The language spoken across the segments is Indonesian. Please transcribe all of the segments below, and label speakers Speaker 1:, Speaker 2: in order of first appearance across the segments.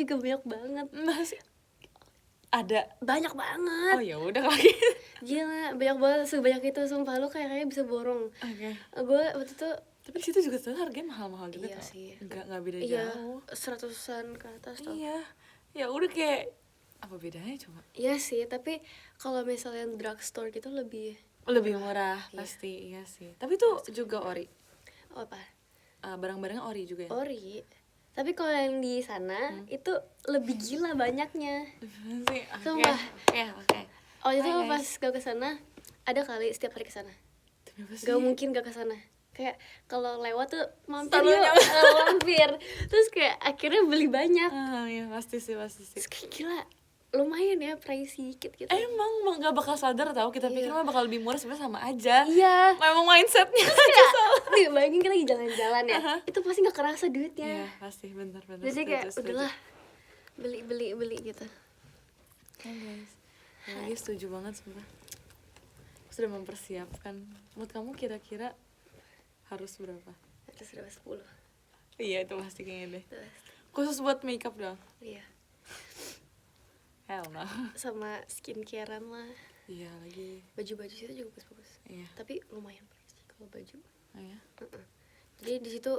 Speaker 1: juga banyak banget.
Speaker 2: Masih ada.
Speaker 1: Banyak banget.
Speaker 2: Oh ya udah lagi.
Speaker 1: Gila, banyak banget, sebanyak itu sumpah. Lu kayaknya bisa borong.
Speaker 2: Oke.
Speaker 1: Gue waktu itu
Speaker 2: Tapi di situ juga tuh harganya mahal-mahal juga.
Speaker 1: iya
Speaker 2: tau.
Speaker 1: sih.
Speaker 2: Enggak beda
Speaker 1: Iya,
Speaker 2: jauh.
Speaker 1: 100-an ke atas tau.
Speaker 2: Iya. Ya udah kayak apa bedanya coba?
Speaker 1: Iya sih, tapi kalau misalnya drugstore gitu lebih
Speaker 2: Murah
Speaker 1: Iya.
Speaker 2: pasti, iya sih. Tapi tuh juga ori.
Speaker 1: oh, apa?
Speaker 2: Barang-barangnya ori juga ya.
Speaker 1: Ori. Tapi kalau yang di sana itu lebih gila banyaknya.
Speaker 2: Sih, oke.
Speaker 1: Sumpah.
Speaker 2: Oke.
Speaker 1: Oh itu
Speaker 2: Hai,
Speaker 1: pas
Speaker 2: guys.
Speaker 1: gak kesana, ada kali setiap hari kesana.
Speaker 2: Kenapa sih?
Speaker 1: Gak mungkin gak kesana. Kayak kalau lewat tuh mampir
Speaker 2: Selalu
Speaker 1: yuk, mampir. Terus kayak akhirnya beli banyak.
Speaker 2: Iya pasti sih.
Speaker 1: Terus kayak gila, lumayan ya pricey dikit gitu.
Speaker 2: Emang gak bakal sadar tau, kita pikir mah bakal lebih murah, sebenarnya sama aja.
Speaker 1: Iya.
Speaker 2: Memang mindsetnya aja
Speaker 1: Kayak,
Speaker 2: salah.
Speaker 1: nih bayangin kita lagi jalan-jalan ya, itu pasti gak kerasa duitnya.
Speaker 2: Iya pasti, bener.
Speaker 1: Jadi kayak udahlah beli gitu.
Speaker 2: Kan guys, lagi setuju banget sumpah. Aku sudah mempersiapkan. Menurut kamu kira-kira harus berapa?
Speaker 1: Terus berapa 10.
Speaker 2: Iya itu pasti kayaknya deh.
Speaker 1: Terus,
Speaker 2: Khusus buat makeup doang?
Speaker 1: iya.
Speaker 2: Hell no.
Speaker 1: Sama skincarean lah.
Speaker 2: Iya lagi.
Speaker 1: Baju-baju situ juga bagus-bagus.
Speaker 2: Iya.
Speaker 1: Tapi lumayan pricey kalau baju.
Speaker 2: Oh ya.
Speaker 1: Jadi di situ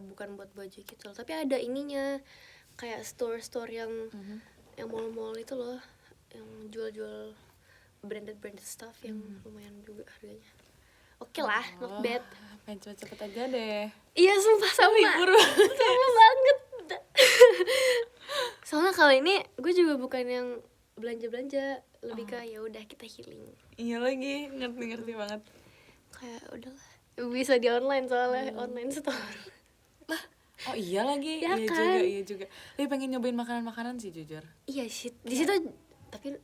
Speaker 1: bukan buat baju gitu loh, tapi ada ininya kayak store yang yang mall-mall itu loh, yang jual-jual branded stuff yang lumayan juga harganya. Oke lah, not bad.
Speaker 2: Pengen cepet-cepet aja deh.
Speaker 1: Iya sumpah sama. Sama banget. Soalnya kali ini gue juga bukan yang belanja-belanja, lebih ke ya udah kita healing.
Speaker 2: Iya lagi, ngerti banget.
Speaker 1: Kayak udahlah, bisa di online soalnya online store.
Speaker 2: Lah, oh iya lagi.
Speaker 1: Ya
Speaker 2: iya
Speaker 1: kan?
Speaker 2: juga. Tapi pengen nyobain makanan-makanan sih jujur.
Speaker 1: Iya sih, di situ tapi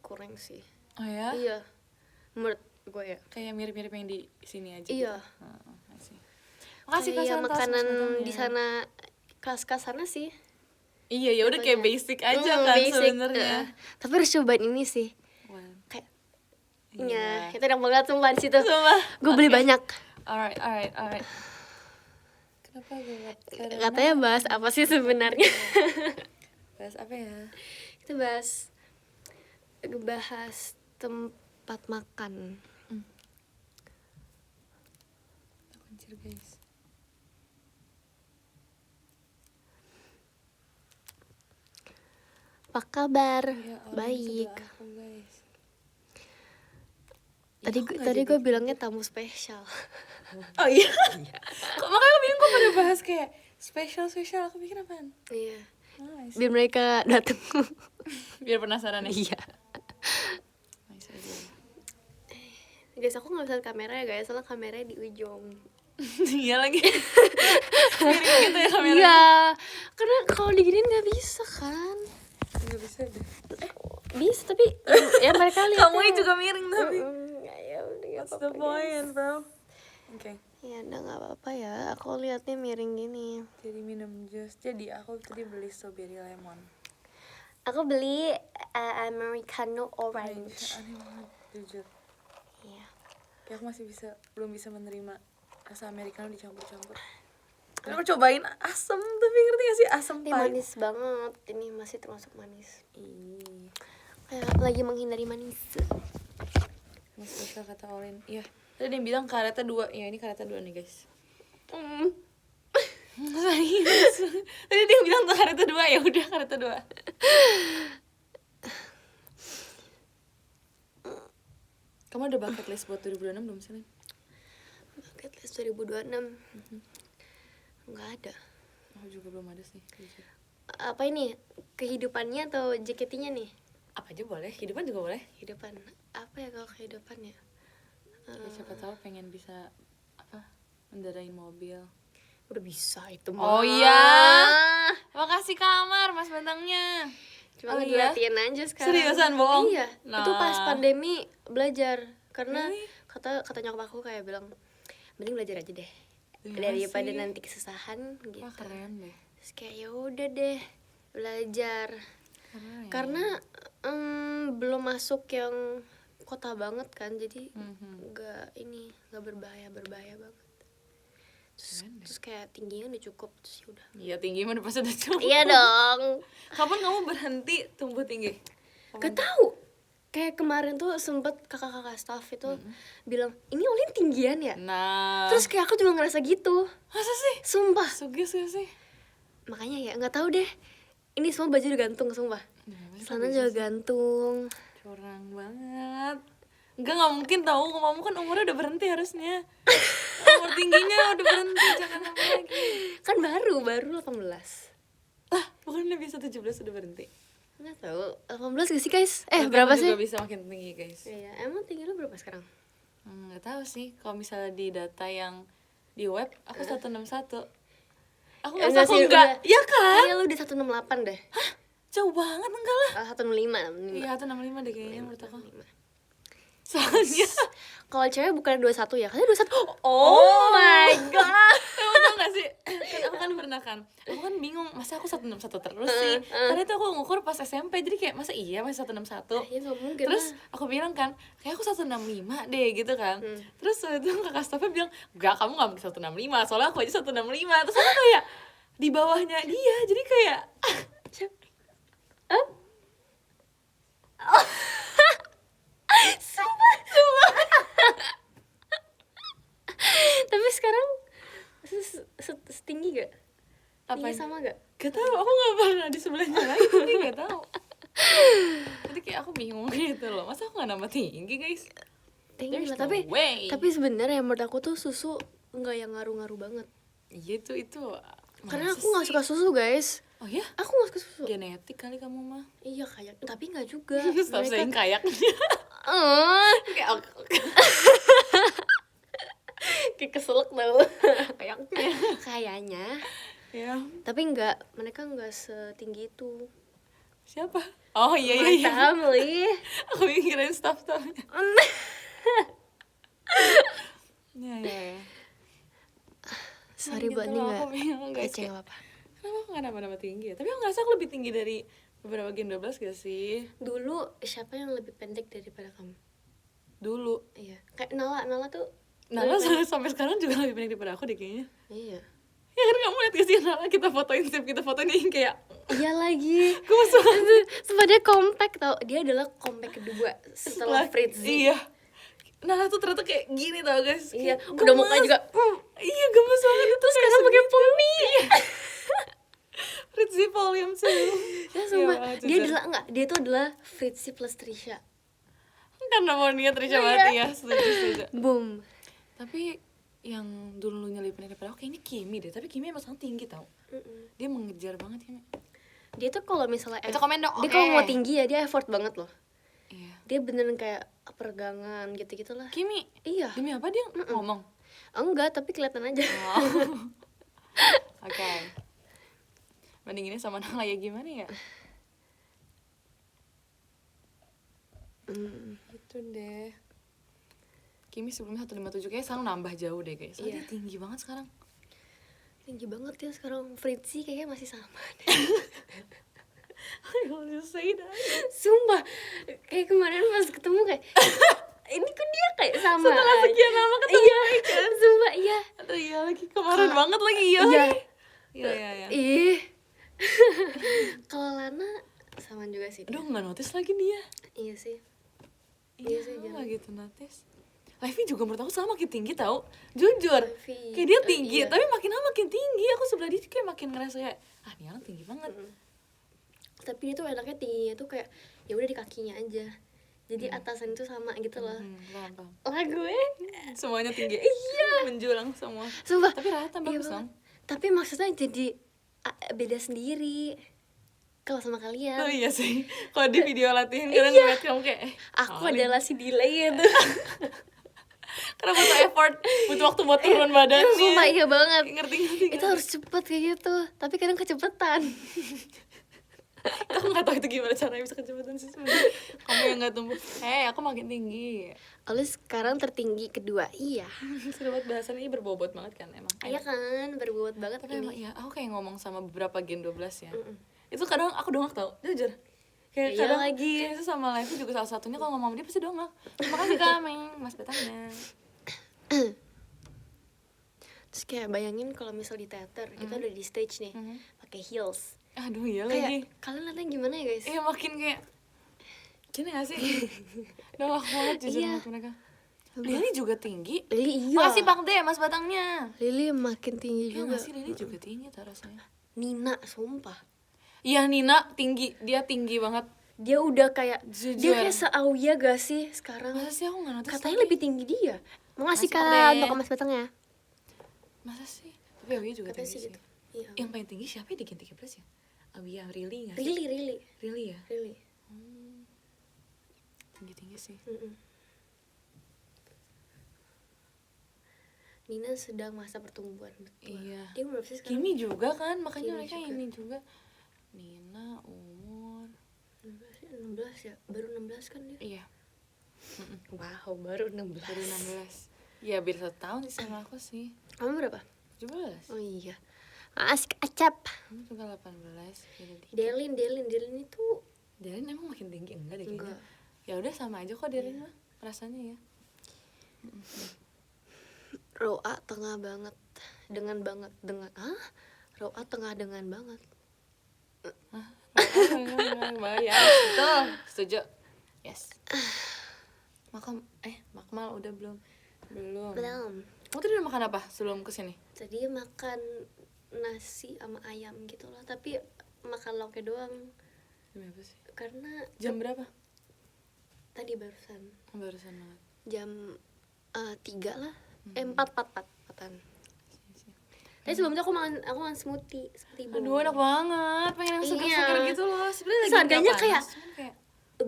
Speaker 1: kurang sih.
Speaker 2: Oh ya?
Speaker 1: Iya, menurut gue ya.
Speaker 2: Kayak mirip-mirip yang di sini aja.
Speaker 1: Iya.
Speaker 2: Gitu. Makasih
Speaker 1: Kayak
Speaker 2: Kak Santos,
Speaker 1: makanan
Speaker 2: mas-matanya.
Speaker 1: di sana kelas sana sih.
Speaker 2: Iya ya udah kayak basic aja kan sebenarnya.
Speaker 1: Tapi harus cobain ini sih.
Speaker 2: Wah.
Speaker 1: Kayak
Speaker 2: Iya.
Speaker 1: itu enak banget sumpah di situ.
Speaker 2: Sumpah.
Speaker 1: Gue beli banyak.
Speaker 2: Alright. Kenapa gue
Speaker 1: Katanya bahas apa sih sebenarnya?
Speaker 2: bahas apa ya?
Speaker 1: Kita bahas tempat makan.
Speaker 2: Anjir guys.
Speaker 1: Apa kabar?
Speaker 2: Ya, orang
Speaker 1: Baik.
Speaker 2: sebelah aku, guys.
Speaker 1: Tadi gue bilangnya tamu spesial.
Speaker 2: Oh iya. Kok makanya aku bilang kok pada bahas kayak spesial. Aku pikir apaan?
Speaker 1: Iya.
Speaker 2: Nice.
Speaker 1: Biar mereka datang.
Speaker 2: Biar penasaran ya.
Speaker 1: Iya.
Speaker 2: Nice aja.
Speaker 1: Guys, aku nggak bisa lihat kamera ya guys, soalnya kameranya di ujung.
Speaker 2: Iya lagi. Miring gitu ya kameranya.
Speaker 1: Iya, karena kalau diginiin nggak bisa kan?
Speaker 2: Nggak bisa deh.
Speaker 1: Bisa tapi ya mereka lihat.
Speaker 2: Kamu juga miring tapi.
Speaker 1: Ya udah nggak
Speaker 2: What's
Speaker 1: apa-apa.
Speaker 2: the point, bro? Oke.
Speaker 1: Ya udah nggak apa-apa ya. Aku liatnya miring gini.
Speaker 2: Jadi minum jus. Jadi aku tadi beli strawberry lemon.
Speaker 1: Aku beli americano orange.
Speaker 2: Aneh banget, jujur.
Speaker 1: Iya.
Speaker 2: Kayak aku masih belum bisa menerima rasa americano dicampur-campur. Karena aku cobain asam, tapi ngerti gak sih asam
Speaker 1: Ini
Speaker 2: pahit.
Speaker 1: manis banget. Ini masih termasuk manis.
Speaker 2: Ih,
Speaker 1: Kayak lagi menghindari manis.
Speaker 2: masih bisa kata Olin. Iya. Tadi dia bilang karetnya 2. Ya ini karetnya 2 nih guys. Serius. Tadi dia bilang tuh karetnya 2, ya udah karetnya 2. Kamu ada bucket list buat 2026 belum sih, Lin?
Speaker 1: Bucket list 2026. Nggak ada.
Speaker 2: Aku juga belum ada sih, jujur.
Speaker 1: Apa ini? Kehidupannya atau JKT-nya nih?
Speaker 2: Apa aja boleh, kehidupan juga boleh.
Speaker 1: Kehidupan. Apa ya kalau kehidupan ya?
Speaker 2: Ya, siapa tahu pengen bisa mengendarai mobil.
Speaker 1: Udah bisa itu mah.
Speaker 2: Oh iya. Makasih kamar Mas Bantangnya.
Speaker 1: Cuma
Speaker 2: Oh iya?
Speaker 1: latihan aja sekarang.
Speaker 2: Seriusan, bohong?
Speaker 1: Iya.
Speaker 2: Nah.
Speaker 1: Itu pas pandemi belajar karena
Speaker 2: Really?
Speaker 1: kata nyokap aku kayak bilang mending belajar aja deh.
Speaker 2: Iya
Speaker 1: Daripada
Speaker 2: sih.
Speaker 1: nanti kesusahan gitu.
Speaker 2: Wah keren deh.
Speaker 1: Terus kayak ya udah deh belajar.
Speaker 2: Keren.
Speaker 1: Karena belum masuk yang kota banget kan, jadi nggak berbahaya banget. Terus kayak tingginya udah cukup, terus yaudah.
Speaker 2: Iya, tinggi mah udah pasti udah cukup.
Speaker 1: Iya dong.
Speaker 2: Kapan kamu berhenti tumbuh tinggi?
Speaker 1: Gak tahu. Kayak kemarin tuh sempet kakak-kakak staff itu bilang, ini Olin tinggian ya?
Speaker 2: Nah,
Speaker 1: Terus kayak aku juga ngerasa gitu.
Speaker 2: masa sih?
Speaker 1: Sumpah.
Speaker 2: Sugis gak sih?
Speaker 1: Makanya ya nggak tahu deh. Ini semua baju udah gantung sumpah. Celana juga gantung.
Speaker 2: Curang banget. Nggak mungkin tahu, kamu kan umurnya udah berhenti harusnya. Umur tingginya udah berhenti, jangan nambah lagi.
Speaker 1: Kan baru 18.
Speaker 2: Lah, bukannya bisa 17 udah berhenti?
Speaker 1: Nggak tahu. 18 gak sih guys?
Speaker 2: Tapi
Speaker 1: Berapa
Speaker 2: aku
Speaker 1: sih?
Speaker 2: juga bisa makin tinggi guys.
Speaker 1: Iya, emang tinggi lu berapa sekarang?
Speaker 2: Nggak tahu sih, kalau misalnya di data yang di web, aku 161. Aku nggak
Speaker 1: Enggak
Speaker 2: aku
Speaker 1: sih,
Speaker 2: enggak,
Speaker 1: udah.
Speaker 2: ya kan?
Speaker 1: Kayaknya lu di 168 deh.
Speaker 2: Jauh banget enggak lah.
Speaker 1: 165.
Speaker 2: Iya, 165 deh kayaknya menurut aku.
Speaker 1: 165.
Speaker 2: Soalnya
Speaker 1: Kalau cewek bukan 21 ya? Katanya 21.
Speaker 2: Oh
Speaker 1: my god.
Speaker 2: kamu tau gak sih, kan aku kan pernah kan, aku kan bingung, masa aku 161 terus sih, karena itu aku ngukur pas SMP, jadi kayak masa iya masih 161.
Speaker 1: Ya nggak mungkin.
Speaker 2: Terus aku bilang kan, kayak aku 165 deh gitu kan. Terus waktu itu kakak staffnya bilang, enggak, kamu gak mungkin 165, soalnya aku aja 165. Terus aku kayak di bawahnya dia, jadi kayak
Speaker 1: Tapi sekarang setinggi gak?
Speaker 2: apa
Speaker 1: Tinggi sama gak?
Speaker 2: gak tahu, aku gak pernah di sebelahnya lagi, jadi gak tahu. Jadi kayak aku bingung gitu loh, masa aku gak nambah tinggi guys?
Speaker 1: Tinggi
Speaker 2: There's
Speaker 1: lah,
Speaker 2: no
Speaker 1: tapi
Speaker 2: way.
Speaker 1: sebenarnya menurut aku tuh susu nggak yang ngaruh-ngaruh banget.
Speaker 2: Iya itu
Speaker 1: Karena
Speaker 2: masa
Speaker 1: aku nggak
Speaker 2: sih?
Speaker 1: suka susu guys.
Speaker 2: Oh ya?
Speaker 1: Aku nggak suka susu.
Speaker 2: Genetik kali kamu mah.
Speaker 1: Iya kayak, tapi nggak juga.
Speaker 2: Stop saying kayak. Kayak
Speaker 1: Kayak keselak tau.
Speaker 2: kayaknya.
Speaker 1: Kayaknya.
Speaker 2: Ya.
Speaker 1: Tapi mereka nggak setinggi itu.
Speaker 2: Siapa? Oh iya iya
Speaker 1: My
Speaker 2: iya.
Speaker 1: family.
Speaker 2: Aku mikirin staff-staffnya. Ya ya ya.
Speaker 1: Sorry
Speaker 2: Gitu
Speaker 1: buat ini
Speaker 2: loh,
Speaker 1: nggak
Speaker 2: aku bingung guys.
Speaker 1: kece
Speaker 2: Kayak,
Speaker 1: nggak apa.
Speaker 2: kenapa aku gak nambah-nambah tinggi ya? Tapi aku ngerasa aku lebih tinggi dari beberapa Gen 12 gak sih?
Speaker 1: Dulu siapa yang lebih pendek daripada kamu?
Speaker 2: Dulu.
Speaker 1: Iya. Kayak Nala tuh.
Speaker 2: Nala sampai sekarang juga lebih pendek daripada aku deh kayaknya.
Speaker 1: Iya.
Speaker 2: Ya kan kamu liat gak sih Nala, kita fotoin sip, kita fotoin yang kayak
Speaker 1: Iya lagi.
Speaker 2: gemes banget.
Speaker 1: Sumpah dia compact tau. Dia adalah compact kedua setelah Fritzy.
Speaker 2: Iya. Nala tuh ternyata kayak gini tau guys.
Speaker 1: Iya.
Speaker 2: Kayak
Speaker 1: Udah
Speaker 2: gemes.
Speaker 1: mukanya juga.
Speaker 2: Iya gemes banget.
Speaker 1: Terus sekarang pakai poni.
Speaker 2: Fritzy volume 2.
Speaker 1: Ya sumpah. Dia adalah enggak. Dia tuh adalah Fritzy plus Trisha.
Speaker 2: Karena mau niat Trisha banget ya. Setuju.
Speaker 1: Boom.
Speaker 2: Tapi yang dulu nyelipin daripada aku kayaknya Kimi deh. Tapi Kimi emang sangat tinggi tau. Dia mengejar banget Kimi.
Speaker 1: Dia tuh kalau misalnya
Speaker 2: Itu komen dong,
Speaker 1: dia
Speaker 2: oke.
Speaker 1: kalau mau tinggi ya dia effort banget loh.
Speaker 2: Iya.
Speaker 1: Dia beneran kayak peregangan gitu-gitulah.
Speaker 2: Kimi.
Speaker 1: Iya.
Speaker 2: Demi apa dia ngomong?
Speaker 1: Enggak, tapi kelihatan aja.
Speaker 2: Oh. Oke. Bandinginnya sama Nala ya gimana ya? Gitu deh. Kimi sebelumnya 157 kayaknya sekarang nambah jauh deh guys.
Speaker 1: Iya.
Speaker 2: Dia tinggi banget sekarang.
Speaker 1: Tinggi banget ya sekarang. Fritzy kayaknya masih sama deh.
Speaker 2: I always say that.
Speaker 1: Sumpah. Kayak kemarin pas ketemu kayak ini kok dia kayak sama.
Speaker 2: Setelah
Speaker 1: aja.
Speaker 2: sekian lama ketemu
Speaker 1: Iya.
Speaker 2: kan?
Speaker 1: Sumpah iya.
Speaker 2: Aduh iya lagi kemarin banget lagi iya.
Speaker 1: Iya.
Speaker 2: Iya iya.
Speaker 1: Ih. Kalau Lana sama juga sih.
Speaker 2: Aduh nggak notice lagi dia.
Speaker 1: Iya sih.
Speaker 2: Iya
Speaker 1: sih,
Speaker 2: aku
Speaker 1: jangan.
Speaker 2: nggak gitu notice. Levi juga menurut aku sama makin tinggi tau. Jujur.
Speaker 1: Levi,
Speaker 2: Kayak dia tinggi,
Speaker 1: iya.
Speaker 2: tapi makin lama makin tinggi. Aku sebelah dia kayak makin ngerasa kayak ini orang tinggi banget.
Speaker 1: Tapi dia tuh enaknya tingginya tuh kayak ya udah di kakinya aja. Jadi atasan itu sama gitu loh.
Speaker 2: Paham.
Speaker 1: Lah gue
Speaker 2: Semuanya tinggi. Iya. Menjulang semua.
Speaker 1: sumpah.
Speaker 2: Tapi rata
Speaker 1: Iya
Speaker 2: bagus
Speaker 1: banget.
Speaker 2: dong.
Speaker 1: Tapi maksudnya jadi beda sendiri kalau sama kalian.
Speaker 2: Oh iya sih. Kalau di video latihan kadang ngeliat kamu kayak
Speaker 1: Aku adalah si delay itu.
Speaker 2: karena butuh effort, butuh waktu buat turun badan.
Speaker 1: Sumpah iya banget.
Speaker 2: Ngerti.
Speaker 1: Itu harus cepet kayak gitu. Tapi kadang kecepetan.
Speaker 2: Aku nggak tahu itu gimana caranya bisa kecepatan sih sebenarnya. Kamu yang nggak tumbuh. Aku makin tinggi.
Speaker 1: Lalu sekarang tertinggi kedua. Iya.
Speaker 2: Sudah buat bahasan ini berbobot banget kan emang.
Speaker 1: Iya kan, berbobot banget
Speaker 2: Tapi emang
Speaker 1: ini.
Speaker 2: ya, aku kayak ngomong sama beberapa Gen 12 ya. Itu kadang aku dongak tau, jujur. Kayak
Speaker 1: Iya
Speaker 2: kadang
Speaker 1: lagi.
Speaker 2: kayak itu sama Levi juga salah satunya kalau ngomong sama dia pasti dongak. Terima kasih Kak Meng, Mas Betanya.
Speaker 1: Terus kayak bayangin kalau misal di teater kita udah di stage nih pakai heels.
Speaker 2: Aduh iya
Speaker 1: Kayak
Speaker 2: lagi.
Speaker 1: kalian liatnya gimana ya guys?
Speaker 2: Iya makin kayak gini gak sih? Galak banget jujur
Speaker 1: Iya.
Speaker 2: banget mereka. Lili juga tinggi.
Speaker 1: Lili iya.
Speaker 2: Makasih Pak D Mas Batangnya.
Speaker 1: Lili makin tinggi
Speaker 2: Iya
Speaker 1: juga.
Speaker 2: gak sih Lili juga tinggi tak rasanya.
Speaker 1: Nina sumpah.
Speaker 2: Iya Nina tinggi, dia tinggi banget.
Speaker 1: Dia udah kayak
Speaker 2: Jujur.
Speaker 1: dia kayak se-Auya gak sih sekarang?
Speaker 2: Masa sih aku gak notice?
Speaker 1: Katanya
Speaker 2: tapi?
Speaker 1: lebih tinggi dia. Makasih
Speaker 2: Makasih,
Speaker 1: Kak
Speaker 2: Pak De.
Speaker 1: untuk Mas Batangnya.
Speaker 2: Masa sih? Tapi Awi juga
Speaker 1: Katanya
Speaker 2: tinggi
Speaker 1: sih
Speaker 2: sih.
Speaker 1: gitu. Iya.
Speaker 2: Yang paling tinggi siapa ya di Gen 13 ya? Awi yang Rili gak sih?
Speaker 1: Really.
Speaker 2: Rili ya? Tinggi-tinggi sih.
Speaker 1: Nina sedang masa pertumbuhan betul.
Speaker 2: Iya.
Speaker 1: Dia umur berapa sih sekarang?
Speaker 2: Kimi juga kan, makanya
Speaker 1: Kimi
Speaker 2: mereka
Speaker 1: juga.
Speaker 2: ini juga. Nina umur
Speaker 1: 16 ya? Baru 16 kan dia?
Speaker 2: iya,
Speaker 1: Wow, baru 16.
Speaker 2: baru 16. Ya beda 1 tahun sih sama aku sih.
Speaker 1: Kamu berapa?
Speaker 2: 17.
Speaker 1: Oh iya. Asik acap.
Speaker 2: Kamu juga 18. Beda dikit.
Speaker 1: Delin itu
Speaker 2: Darin emang makin tinggi enggak deh kayaknya.
Speaker 1: enggak.
Speaker 2: Ya udah sama aja kok Darin mah rasanya ya.
Speaker 1: Roa tengah banget dengan Roa tengah dengan banget.
Speaker 2: Ya, betul. Setuju. Yes. Makmal udah belum? Belum. Kamu tadi udah makan apa sebelum kesini?
Speaker 1: Tadi makan nasi sama ayam gitu lah, tapi makan lauknya doang
Speaker 2: Jam berapa sih?
Speaker 1: karena
Speaker 2: Jam berapa?
Speaker 1: tadi barusan
Speaker 2: Barusan banget.
Speaker 1: jam 3 lah. 4-4-4-an. Tapi sebelumnya aku makan smoothie bowl.
Speaker 2: Aduh enak banget, pengen yang seger-seger
Speaker 1: Iya.
Speaker 2: gitu loh. Sebenarnya
Speaker 1: Terus
Speaker 2: lagi
Speaker 1: harganya
Speaker 2: nggak panas,
Speaker 1: kayak
Speaker 2: cuman kayak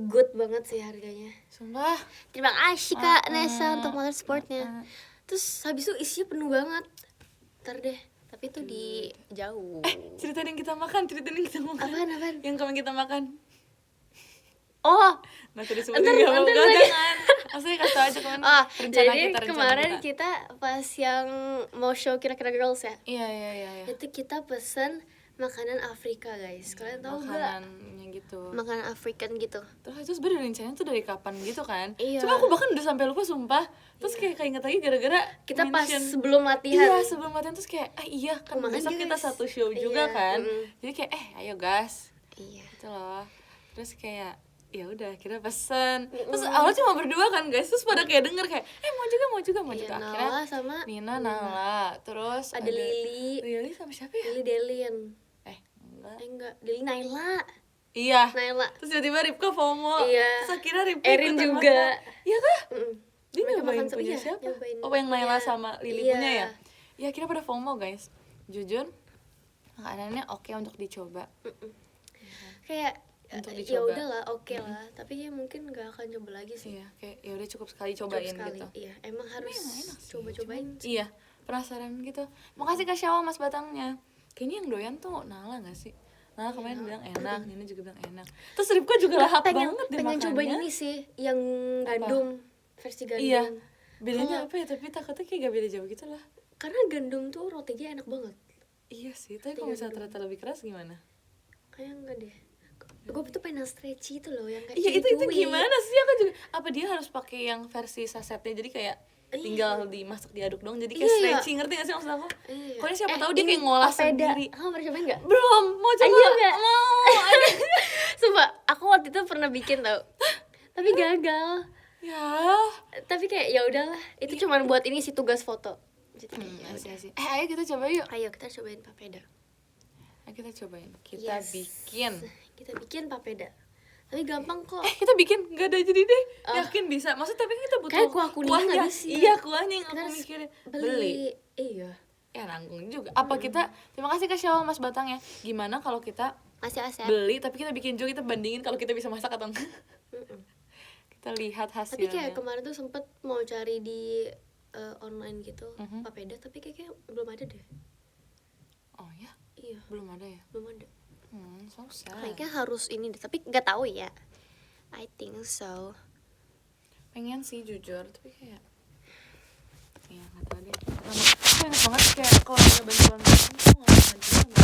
Speaker 1: good banget sih harganya.
Speaker 2: sumpah.
Speaker 1: Terima kasih Kak Nesa untuk motorsportnya. Terus habis itu isinya penuh banget. Ntar deh, tapi itu di jauh.
Speaker 2: Ceritain yang kita makan.
Speaker 1: Apaan?
Speaker 2: Yang kemarin kita makan.
Speaker 1: Oh,
Speaker 2: Nah tadi sebutin nggak mau,
Speaker 1: ntar
Speaker 2: nggak,
Speaker 1: lagi.
Speaker 2: jangan. Maksudnya kasih tau aja kan
Speaker 1: jadi
Speaker 2: rencana
Speaker 1: kemarin
Speaker 2: kita.
Speaker 1: kita pas yang mau show kira-kira girls ya,
Speaker 2: Iya.
Speaker 1: itu kita pesen makanan Afrika guys. Kalian tahu nggak?
Speaker 2: Makanannya gitu.
Speaker 1: Makanan African gitu.
Speaker 2: Terus itu sebenarnya rencananya tuh dari kapan gitu kan?
Speaker 1: Iya.
Speaker 2: Cuma aku bahkan udah sampai lupa sumpah. Terus kayak inget lagi gara-gara
Speaker 1: Kita pas
Speaker 2: mention-
Speaker 1: sebelum latihan.
Speaker 2: Iya sebelum latihan terus kayak iya kan
Speaker 1: Makan
Speaker 2: besok
Speaker 1: guys.
Speaker 2: kita satu show juga
Speaker 1: Iya,
Speaker 2: kan. Jadi kayak ayo gas
Speaker 1: Iya.
Speaker 2: gitu loh. Terus kayak ya udah kita pesen. Terus awalnya cuma berdua kan guys. Terus pada kayak denger kayak mau juga.
Speaker 1: Iya,
Speaker 2: Akhirnya
Speaker 1: Nala sama
Speaker 2: Nina, Nala, terus
Speaker 1: ada Lili
Speaker 2: sama siapa ya?
Speaker 1: Lili Delin.
Speaker 2: Enggak.
Speaker 1: Lili Naila.
Speaker 2: Iya.
Speaker 1: Naila.
Speaker 2: Terus tiba-tiba Ripka FOMO.
Speaker 1: Iya.
Speaker 2: Terus akhirnya Ripka
Speaker 1: Erin
Speaker 2: ikutan
Speaker 1: juga.
Speaker 2: makan. Iya kah? Dia
Speaker 1: Mereka
Speaker 2: nyobain
Speaker 1: makan
Speaker 2: punya
Speaker 1: iya,
Speaker 2: siapa?
Speaker 1: nyobain
Speaker 2: Oh yang Naila
Speaker 1: punya.
Speaker 2: sama Lili
Speaker 1: Iya.
Speaker 2: punya ya? Ya akhirnya pada FOMO guys. Jujur makanannya oke untuk dicoba.
Speaker 1: Kayak
Speaker 2: Untuk
Speaker 1: ya
Speaker 2: dicoba.
Speaker 1: udahlah oke lah, tapi ya mungkin gak akan coba lagi sih.
Speaker 2: Iya, kayak ya udah cukup sekali
Speaker 1: Coba
Speaker 2: cobain
Speaker 1: sekali.
Speaker 2: gitu.
Speaker 1: Iya, emang harus
Speaker 2: enak sih,
Speaker 1: coba-cobain.
Speaker 2: Iya, penasaran gitu. Makasih Kak Syawa Mas Batangnya. Kayaknya yang doyan tuh Nala gak sih? Nala kemarin bilang enak, Nina juga bilang enak. Terus Ripka juga lahap banget deh
Speaker 1: pengen
Speaker 2: makannya.
Speaker 1: cobain ini sih yang gandum, versi gandum.
Speaker 2: Iya. Bedanya apa ya? Tapi takutnya kayak gak beda jauh gitu lah.
Speaker 1: Karena gandum tuh rotinya enak banget.
Speaker 2: Iya sih, tapi kalau misalnya ternyata lebih keras gimana?
Speaker 1: Kayak enggak deh. Gue tuh pengen yang stretchy itu loh, yang kayak
Speaker 2: Iya itu
Speaker 1: chewy.
Speaker 2: gimana sih? Aku juga apa dia harus pakai yang versi sasetnya jadi kayak tinggal dimasak diaduk dong jadi kayak
Speaker 1: Iya.
Speaker 2: stretchy, ngerti gak sih maksud aku?
Speaker 1: Iya.
Speaker 2: Pokoknya siapa tahu dia
Speaker 1: ini
Speaker 2: kayak ngolah
Speaker 1: papeda.
Speaker 2: sendiri.
Speaker 1: Kamu pernah cobain nggak?
Speaker 2: Belum, mau coba?
Speaker 1: Ayo nggak?
Speaker 2: Mau.
Speaker 1: Sumpah, aku waktu itu pernah bikin tau, tapi gagal.
Speaker 2: Ya.
Speaker 1: Tapi kayak ya udahlah, itu cuma buat ini sih tugas foto. Jadi kayak ya udah.
Speaker 2: Sih. Ayo kita coba yuk.
Speaker 1: Ayo kita cobain papeda.
Speaker 2: Ayo kita cobain. Kita
Speaker 1: Yes.
Speaker 2: bikin.
Speaker 1: Kita bikin papeda. Tapi gampang kok.
Speaker 2: Kita bikin nggak ada jadi deh. Yakin bisa. Maksud tapi kan kita butuh
Speaker 1: Kayak kuah kuning
Speaker 2: kuahnya.
Speaker 1: nggak sih?
Speaker 2: Iya kuahnya yang
Speaker 1: Kita
Speaker 2: aku
Speaker 1: harus
Speaker 2: mikirin.
Speaker 1: Beli. Iya.
Speaker 2: Ya nanggung juga. Apa kita? Terima kasih Kak Syawa Mas Batang ya. Gimana kalau kita
Speaker 1: Masih asep.
Speaker 2: beli tapi kita bikin juga, kita bandingin kalau kita bisa masak atau enggak. Kita lihat
Speaker 1: Tapi
Speaker 2: hasilnya.
Speaker 1: kayak kemarin tuh sempet mau cari di online gitu papeda, tapi kayaknya belum ada deh.
Speaker 2: Oh ya,
Speaker 1: Iya,
Speaker 2: belum ada ya.
Speaker 1: belum ada.
Speaker 2: Susah.
Speaker 1: Kayaknya harus ini deh, tapi nggak tahu ya. I think so.
Speaker 2: Pengen sih jujur, tapi kayak ya nggak tahu deh. Aku inget banget kayak kalau ada bantuan tuh nggak bisa juga.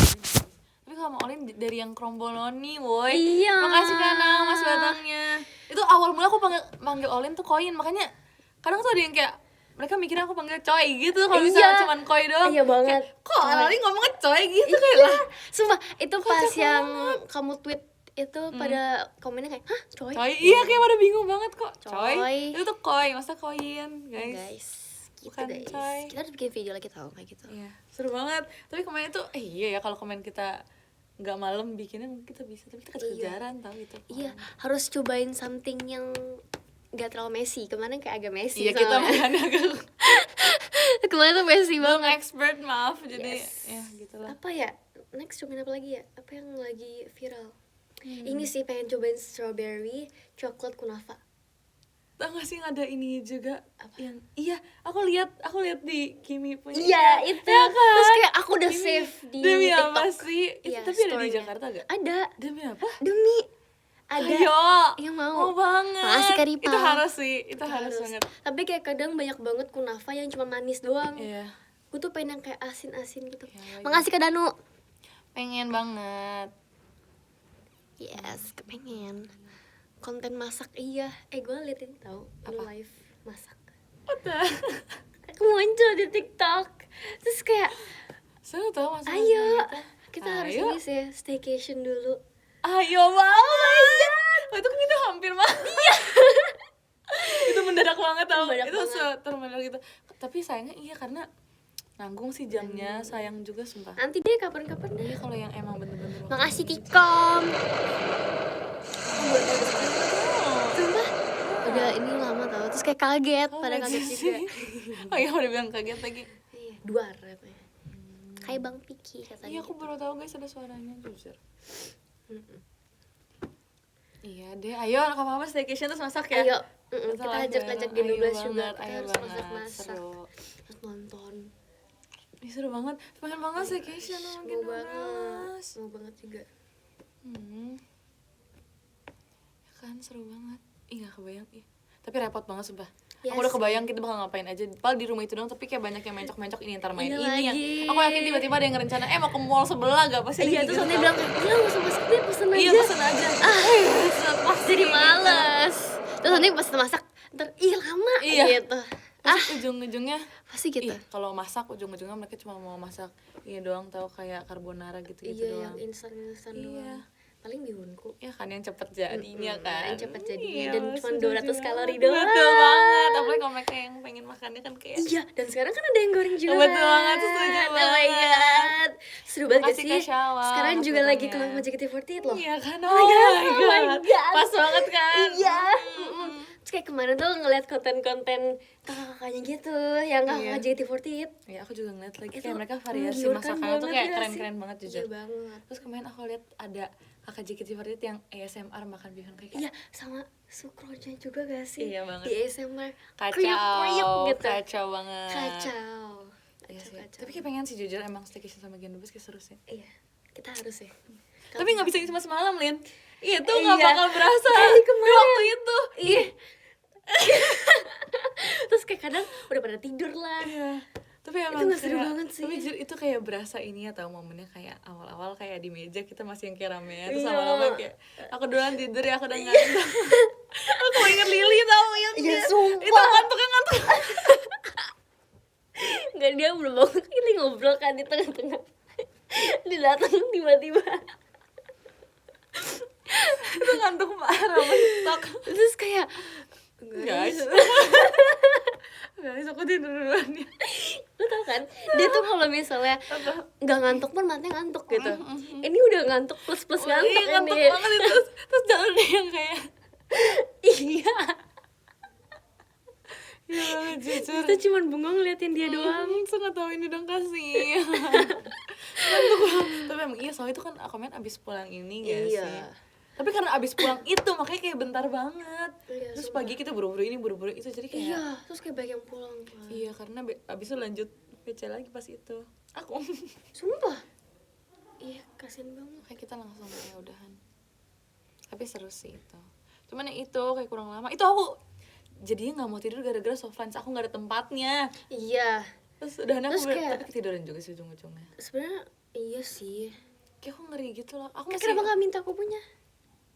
Speaker 2: Tapi kalau mau Olin dari yang kromboloni, woi.
Speaker 1: Iya.
Speaker 2: Makasih Kanang Mas Batangnya. Itu awal mula aku panggil Olin tuh koin, makanya kadang tuh ada yang kayak mereka mikirnya aku panggil coy gitu kalau misalnya cuman koi doang.
Speaker 1: Iya banget.
Speaker 2: Kayak, kok Lali ngomongnya coy gitu
Speaker 1: Iya.
Speaker 2: kayak lah.
Speaker 1: Sumpah, itu pas
Speaker 2: Kocak
Speaker 1: yang kamu tweet itu pada komennya kayak, hah, coy?
Speaker 2: Coy, iya kayak pada bingung banget kok.
Speaker 1: Coy.
Speaker 2: Coy. Itu tuh koi, masa koin, guys.
Speaker 1: Guys, gitu
Speaker 2: Bukan
Speaker 1: guys.
Speaker 2: coy.
Speaker 1: Kita harus bikin video lagi tau kayak gitu.
Speaker 2: Iya, seru banget. Tapi kemarin tuh, iya ya kalau komen kita nggak malam bikinnya mungkin kita bisa, tapi kita kejar-kejaran tau gitu.
Speaker 1: Iya, harus cobain something yang gak terlalu messy. Kemarin kayak agak messy.
Speaker 2: Iya kita
Speaker 1: soalnya.
Speaker 2: makanya agak
Speaker 1: Kemarin tuh messy
Speaker 2: belum
Speaker 1: banget.
Speaker 2: expert, maaf. Jadi
Speaker 1: Yes.
Speaker 2: ya gitulah.
Speaker 1: Apa ya? Next cobain apa lagi ya? Apa yang lagi viral? Ini sih pengen cobain strawberry chocolate kunafa.
Speaker 2: Tau gak sih ada ini juga yang iya aku lihat di Kimi punya.
Speaker 1: Iya, itu.
Speaker 2: Ya kan?
Speaker 1: Terus kayak aku udah
Speaker 2: Kimi,
Speaker 1: save di
Speaker 2: demi
Speaker 1: TikTok.
Speaker 2: apa sih? Itu
Speaker 1: Iya,
Speaker 2: tapi ada di
Speaker 1: story-nya.
Speaker 2: Jakarta gak?
Speaker 1: Ada.
Speaker 2: Demi apa?
Speaker 1: Demi ada
Speaker 2: Ayo,
Speaker 1: yang mau.
Speaker 2: banget.
Speaker 1: Makasih, Kak Ripa.
Speaker 2: Itu harus sih, itu harus banget.
Speaker 1: Tapi kayak kadang banyak banget kunafa yang cuma manis doang.
Speaker 2: Iya,
Speaker 1: Gue tuh pengen yang kayak asin-asin gitu.
Speaker 2: Iya, lagi.
Speaker 1: Makasih Kak Danu.
Speaker 2: pengen banget.
Speaker 1: Yes, kepengen. Konten masak iya. Gue liatin tau lu
Speaker 2: Apa?
Speaker 1: live masak.
Speaker 2: Udah.
Speaker 1: Aku muncul di TikTok. Terus kayak
Speaker 2: Seru tau masa
Speaker 1: ayo kita harus
Speaker 2: Ayo.
Speaker 1: ini sih staycation dulu.
Speaker 2: Ayo banget. Oh, itu kan kita hampir mati. Itu mendadak banget tau.
Speaker 1: Mendadak
Speaker 2: Itu
Speaker 1: banget.
Speaker 2: termendadak gitu. Tapi sayangnya iya karena nanggung sih jamnya, sayang juga sumpah.
Speaker 1: Nanti deh kapan-kapan deh.
Speaker 2: Iya kalau yang emang bener-bener
Speaker 1: Makasih Kikom. Sumpah udah ini lama tau. Terus kayak kaget, pada kaget juga.
Speaker 2: Oh iya udah bilang kaget lagi.
Speaker 1: Iya, duar katanya. Kayak Bang Piki katanya.
Speaker 2: Iya aku baru tahu guys ada suaranya jujur. Iya deh, ayo apa-apa staycation terus masak ya.
Speaker 1: Ayo,
Speaker 2: Kita
Speaker 1: kita
Speaker 2: live
Speaker 1: ajak-ajak
Speaker 2: bareng.
Speaker 1: Gen 12
Speaker 2: Ayo
Speaker 1: juga.
Speaker 2: banget,
Speaker 1: Kita
Speaker 2: ayo
Speaker 1: harus
Speaker 2: banget,
Speaker 1: masak-masak.
Speaker 2: seru.
Speaker 1: Terus nonton.
Speaker 2: Ih, seru banget, pengen banget staycation sama Gen
Speaker 1: Mau banget.
Speaker 2: 12.
Speaker 1: Mau banget juga.
Speaker 2: Ya kan seru banget. Ih gak kebayang ih. Tapi repot banget sumpah.
Speaker 1: Yes.
Speaker 2: Aku udah kebayang kita bakal ngapain aja. Padahal di rumah itu doang tapi kayak banyak yang mencok-mencok ini ntar main
Speaker 1: Ini
Speaker 2: ini yang.
Speaker 1: lagi.
Speaker 2: Aku yakin tiba-tiba ada yang ngerencana mau ke mall sebelah gak pasti.
Speaker 1: Iya, terus nanti bilang, iya gak usah masak deh, pesen aja.
Speaker 2: Iya pesen aja.
Speaker 1: Jadi males. Terus nanti pas masak, ntar, ih lama
Speaker 2: Iya.
Speaker 1: gitu.
Speaker 2: Terus ujung-ujungnya
Speaker 1: Pasti gitu.
Speaker 2: ih, kalau masak ujung-ujungnya mereka cuma mau masak ini doang tahu kayak carbonara gitu-gitu
Speaker 1: Iya,
Speaker 2: doang.
Speaker 1: yang instan-instan
Speaker 2: Iya.
Speaker 1: doang. Paling bihunku.
Speaker 2: Ya kan yang cepet jadinya kan.
Speaker 1: Yang cepet jadinya
Speaker 2: Iya,
Speaker 1: dan cuma
Speaker 2: setuju
Speaker 1: 200 kalori
Speaker 2: banget.
Speaker 1: doang.
Speaker 2: Betul banget. Apalagi kalau mereka yang pengen makannya kan kayak
Speaker 1: Iya, dan sekarang kan ada yang goreng juga.
Speaker 2: Betul banget, setuju
Speaker 1: Oh my
Speaker 2: banget.
Speaker 1: god. Seru banget gak
Speaker 2: Makasih
Speaker 1: sih?
Speaker 2: Kak Syawa,
Speaker 1: Sekarang
Speaker 2: atas
Speaker 1: juga lagi
Speaker 2: datangnya.
Speaker 1: keluar JKT48 loh.
Speaker 2: Iya kan.
Speaker 1: Oh my god.
Speaker 2: Pas banget kan.
Speaker 1: Iya. Terus kayak kemarin tuh ngeliat konten-konten kakak-kakaknya gitu, yang kakak JKT48.
Speaker 2: Ya aku juga ngeliat lagi
Speaker 1: Itu
Speaker 2: kayak mereka variasi
Speaker 1: menggiurkan
Speaker 2: masakannya tuh
Speaker 1: banget
Speaker 2: kayak
Speaker 1: gak
Speaker 2: keren-keren
Speaker 1: sih?
Speaker 2: banget jujur.
Speaker 1: Iya banget.
Speaker 2: Terus kemarin aku lihat ada kakak JKT48 yang ASMR makan bihun kayak
Speaker 1: Iya, sama Sukronya juga gak sih?
Speaker 2: Iya banget.
Speaker 1: Di ASMR.
Speaker 2: kacau,
Speaker 1: Kriuk-kriuk gitu.
Speaker 2: kacau banget.
Speaker 1: Kacau.
Speaker 2: Iya sih.
Speaker 1: Kacau.
Speaker 2: Tapi kayak pengen sih jujur emang staycation sama Gen 12 kayak seru sih.
Speaker 1: Iya, kita harus ya.
Speaker 2: Tapi nggak bisa cuma semalam, Lin. Iya tuh nggak
Speaker 1: Iya.
Speaker 2: bakal berasa
Speaker 1: Kayak
Speaker 2: di
Speaker 1: kemarin.
Speaker 2: waktu itu.
Speaker 1: Iya. Terus kayak kadang udah pada tidur lah.
Speaker 2: Iya. Tapi emang
Speaker 1: nggak seru
Speaker 2: kayak-
Speaker 1: banget sih.
Speaker 2: Tapi jujur itu kayak berasa ini ya tau momennya kayak awal-awal kayak di meja kita masih yang kayak ramean terus
Speaker 1: Iya.
Speaker 2: lama-lama kayak aku duluan tidur ya aku udah ngantuk. Aku inget Lili tau yang
Speaker 1: Iya,
Speaker 2: dia-
Speaker 1: sumpah.
Speaker 2: itu ngantuk.
Speaker 1: Nggak, dia belum bangun, kita ngobrol kan di tengah-tengah. Dia datang tiba-tiba.
Speaker 2: Itu ngantuk parah mentok.
Speaker 1: Terus kayak
Speaker 2: Guys. Guys, aku tidur duluan ya.
Speaker 1: lu tau kan, dia tuh kalau misalnya nggak ngantuk pun matanya ngantuk gitu. Ini udah ngantuk plus ngantuk
Speaker 2: Iya,
Speaker 1: kan
Speaker 2: ngantuk
Speaker 1: dia.
Speaker 2: banget itu. Terus jalan dia yang kayak
Speaker 1: Iya.
Speaker 2: ya banget jujur.
Speaker 1: Kita cuman bengong ngeliatin dia doang.
Speaker 2: Saya nggak tahu ini dong kasih. Ngantuk banget. Tapi emang iya soalnya itu kan aku main abis pulang ini gak
Speaker 1: Iya.
Speaker 2: sih. Tapi karena abis pulang itu makanya kayak bentar banget.
Speaker 1: Iya,
Speaker 2: Terus
Speaker 1: sumpah.
Speaker 2: pagi kita buru-buru ini buru-buru itu jadi kayak
Speaker 1: Iya, terus kayak banyak yang pulang kan.
Speaker 2: iya karena abis itu lanjut PC lagi pas itu. Aku
Speaker 1: Sumpah. Iya, kasian banget.
Speaker 2: kayak kita langsung kayak udahan. Tapi seru sih itu. Cuman yang itu kayak kurang lama. Itu aku jadinya nggak mau tidur gara-gara soft lunch aku nggak ada tempatnya.
Speaker 1: Iya.
Speaker 2: Terus udahan
Speaker 1: Terus
Speaker 2: aku
Speaker 1: kayak-
Speaker 2: tapi ketiduran juga sih ujung-ujungnya.
Speaker 1: Sebenarnya iya sih.
Speaker 2: Kayak aku ngeri gitu loh. Aku
Speaker 1: Kenapa nggak minta aku punya?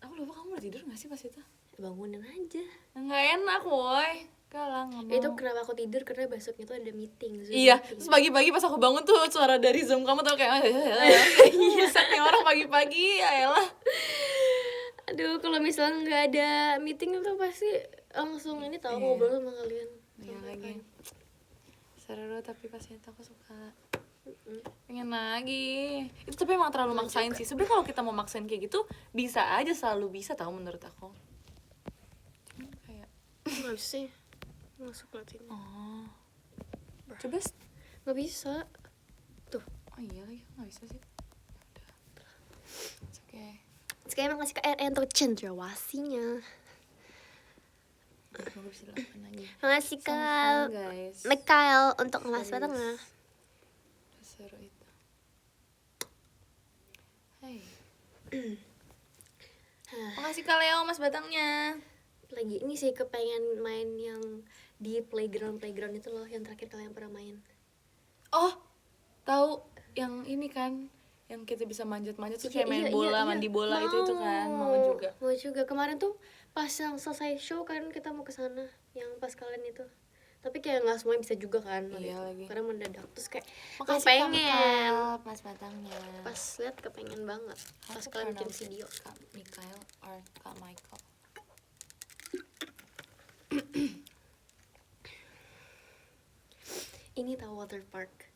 Speaker 2: Aku lupa kamu udah tidur gak sih pas itu?
Speaker 1: Bangunin aja.
Speaker 2: Nggak enak woy. Gak lah, gak mau.
Speaker 1: Itu kenapa aku tidur, karena besoknya tuh ada meeting, Zoom
Speaker 2: Iya,
Speaker 1: meeting.
Speaker 2: terus pagi-pagi pas aku bangun tuh suara dari Zoom kamu tau kayak buset nih orang pagi-pagi, ayolah.
Speaker 1: Aduh, kalau misalnya nggak ada meeting itu pasti langsung ini tahu ngobrol sama kalian.
Speaker 2: Iya lagi. Seru tapi pasti aku suka. Pengen lagi. Itu tapi emang terlalu maksain sih. Sebenarnya kalau kita mau maksain kayak gitu bisa aja, selalu bisa tahu menurut aku. Cuman kayak
Speaker 1: Nggak bisa sih masuk latihnya.
Speaker 2: oh. Coba
Speaker 1: Nggak bisa. Tuh.
Speaker 2: oh iya lagi nggak bisa sih. Udah. Oke.
Speaker 1: Sekarang emang kasih ke RN untuk cendrawasinya.
Speaker 2: Semoga bisa dilakukan lagi.
Speaker 1: Makasih
Speaker 2: Sama
Speaker 1: Kal
Speaker 2: guys.
Speaker 1: Mikael untuk ngelas batangnya.
Speaker 2: Seru itu. Hai. Makasih Kak Leo mas batangnya.
Speaker 1: Lagi ini sih kepengen main yang di playground itu loh, yang terakhir kalian pernah main.
Speaker 2: Oh, tahu yang ini kan, yang kita bisa manjat-manjat tuh kayak main bola, mandi bola itu kan, mau juga.
Speaker 1: Mau juga. Kemarin tuh pas yang selesai show kan kita mau ke sana, yang pas kalian itu. Tapi kayak nggak semuanya bisa juga kan.
Speaker 2: Iya
Speaker 1: itu.
Speaker 2: lagi.
Speaker 1: Karena mendadak terus kayak
Speaker 2: Makasih
Speaker 1: pengen.
Speaker 2: Kak mas batangnya.
Speaker 1: Pas lihat kepengen banget. Pas kalian bikin video.
Speaker 2: Kak Mikael or Kak Michael.
Speaker 1: Ini tahu water park.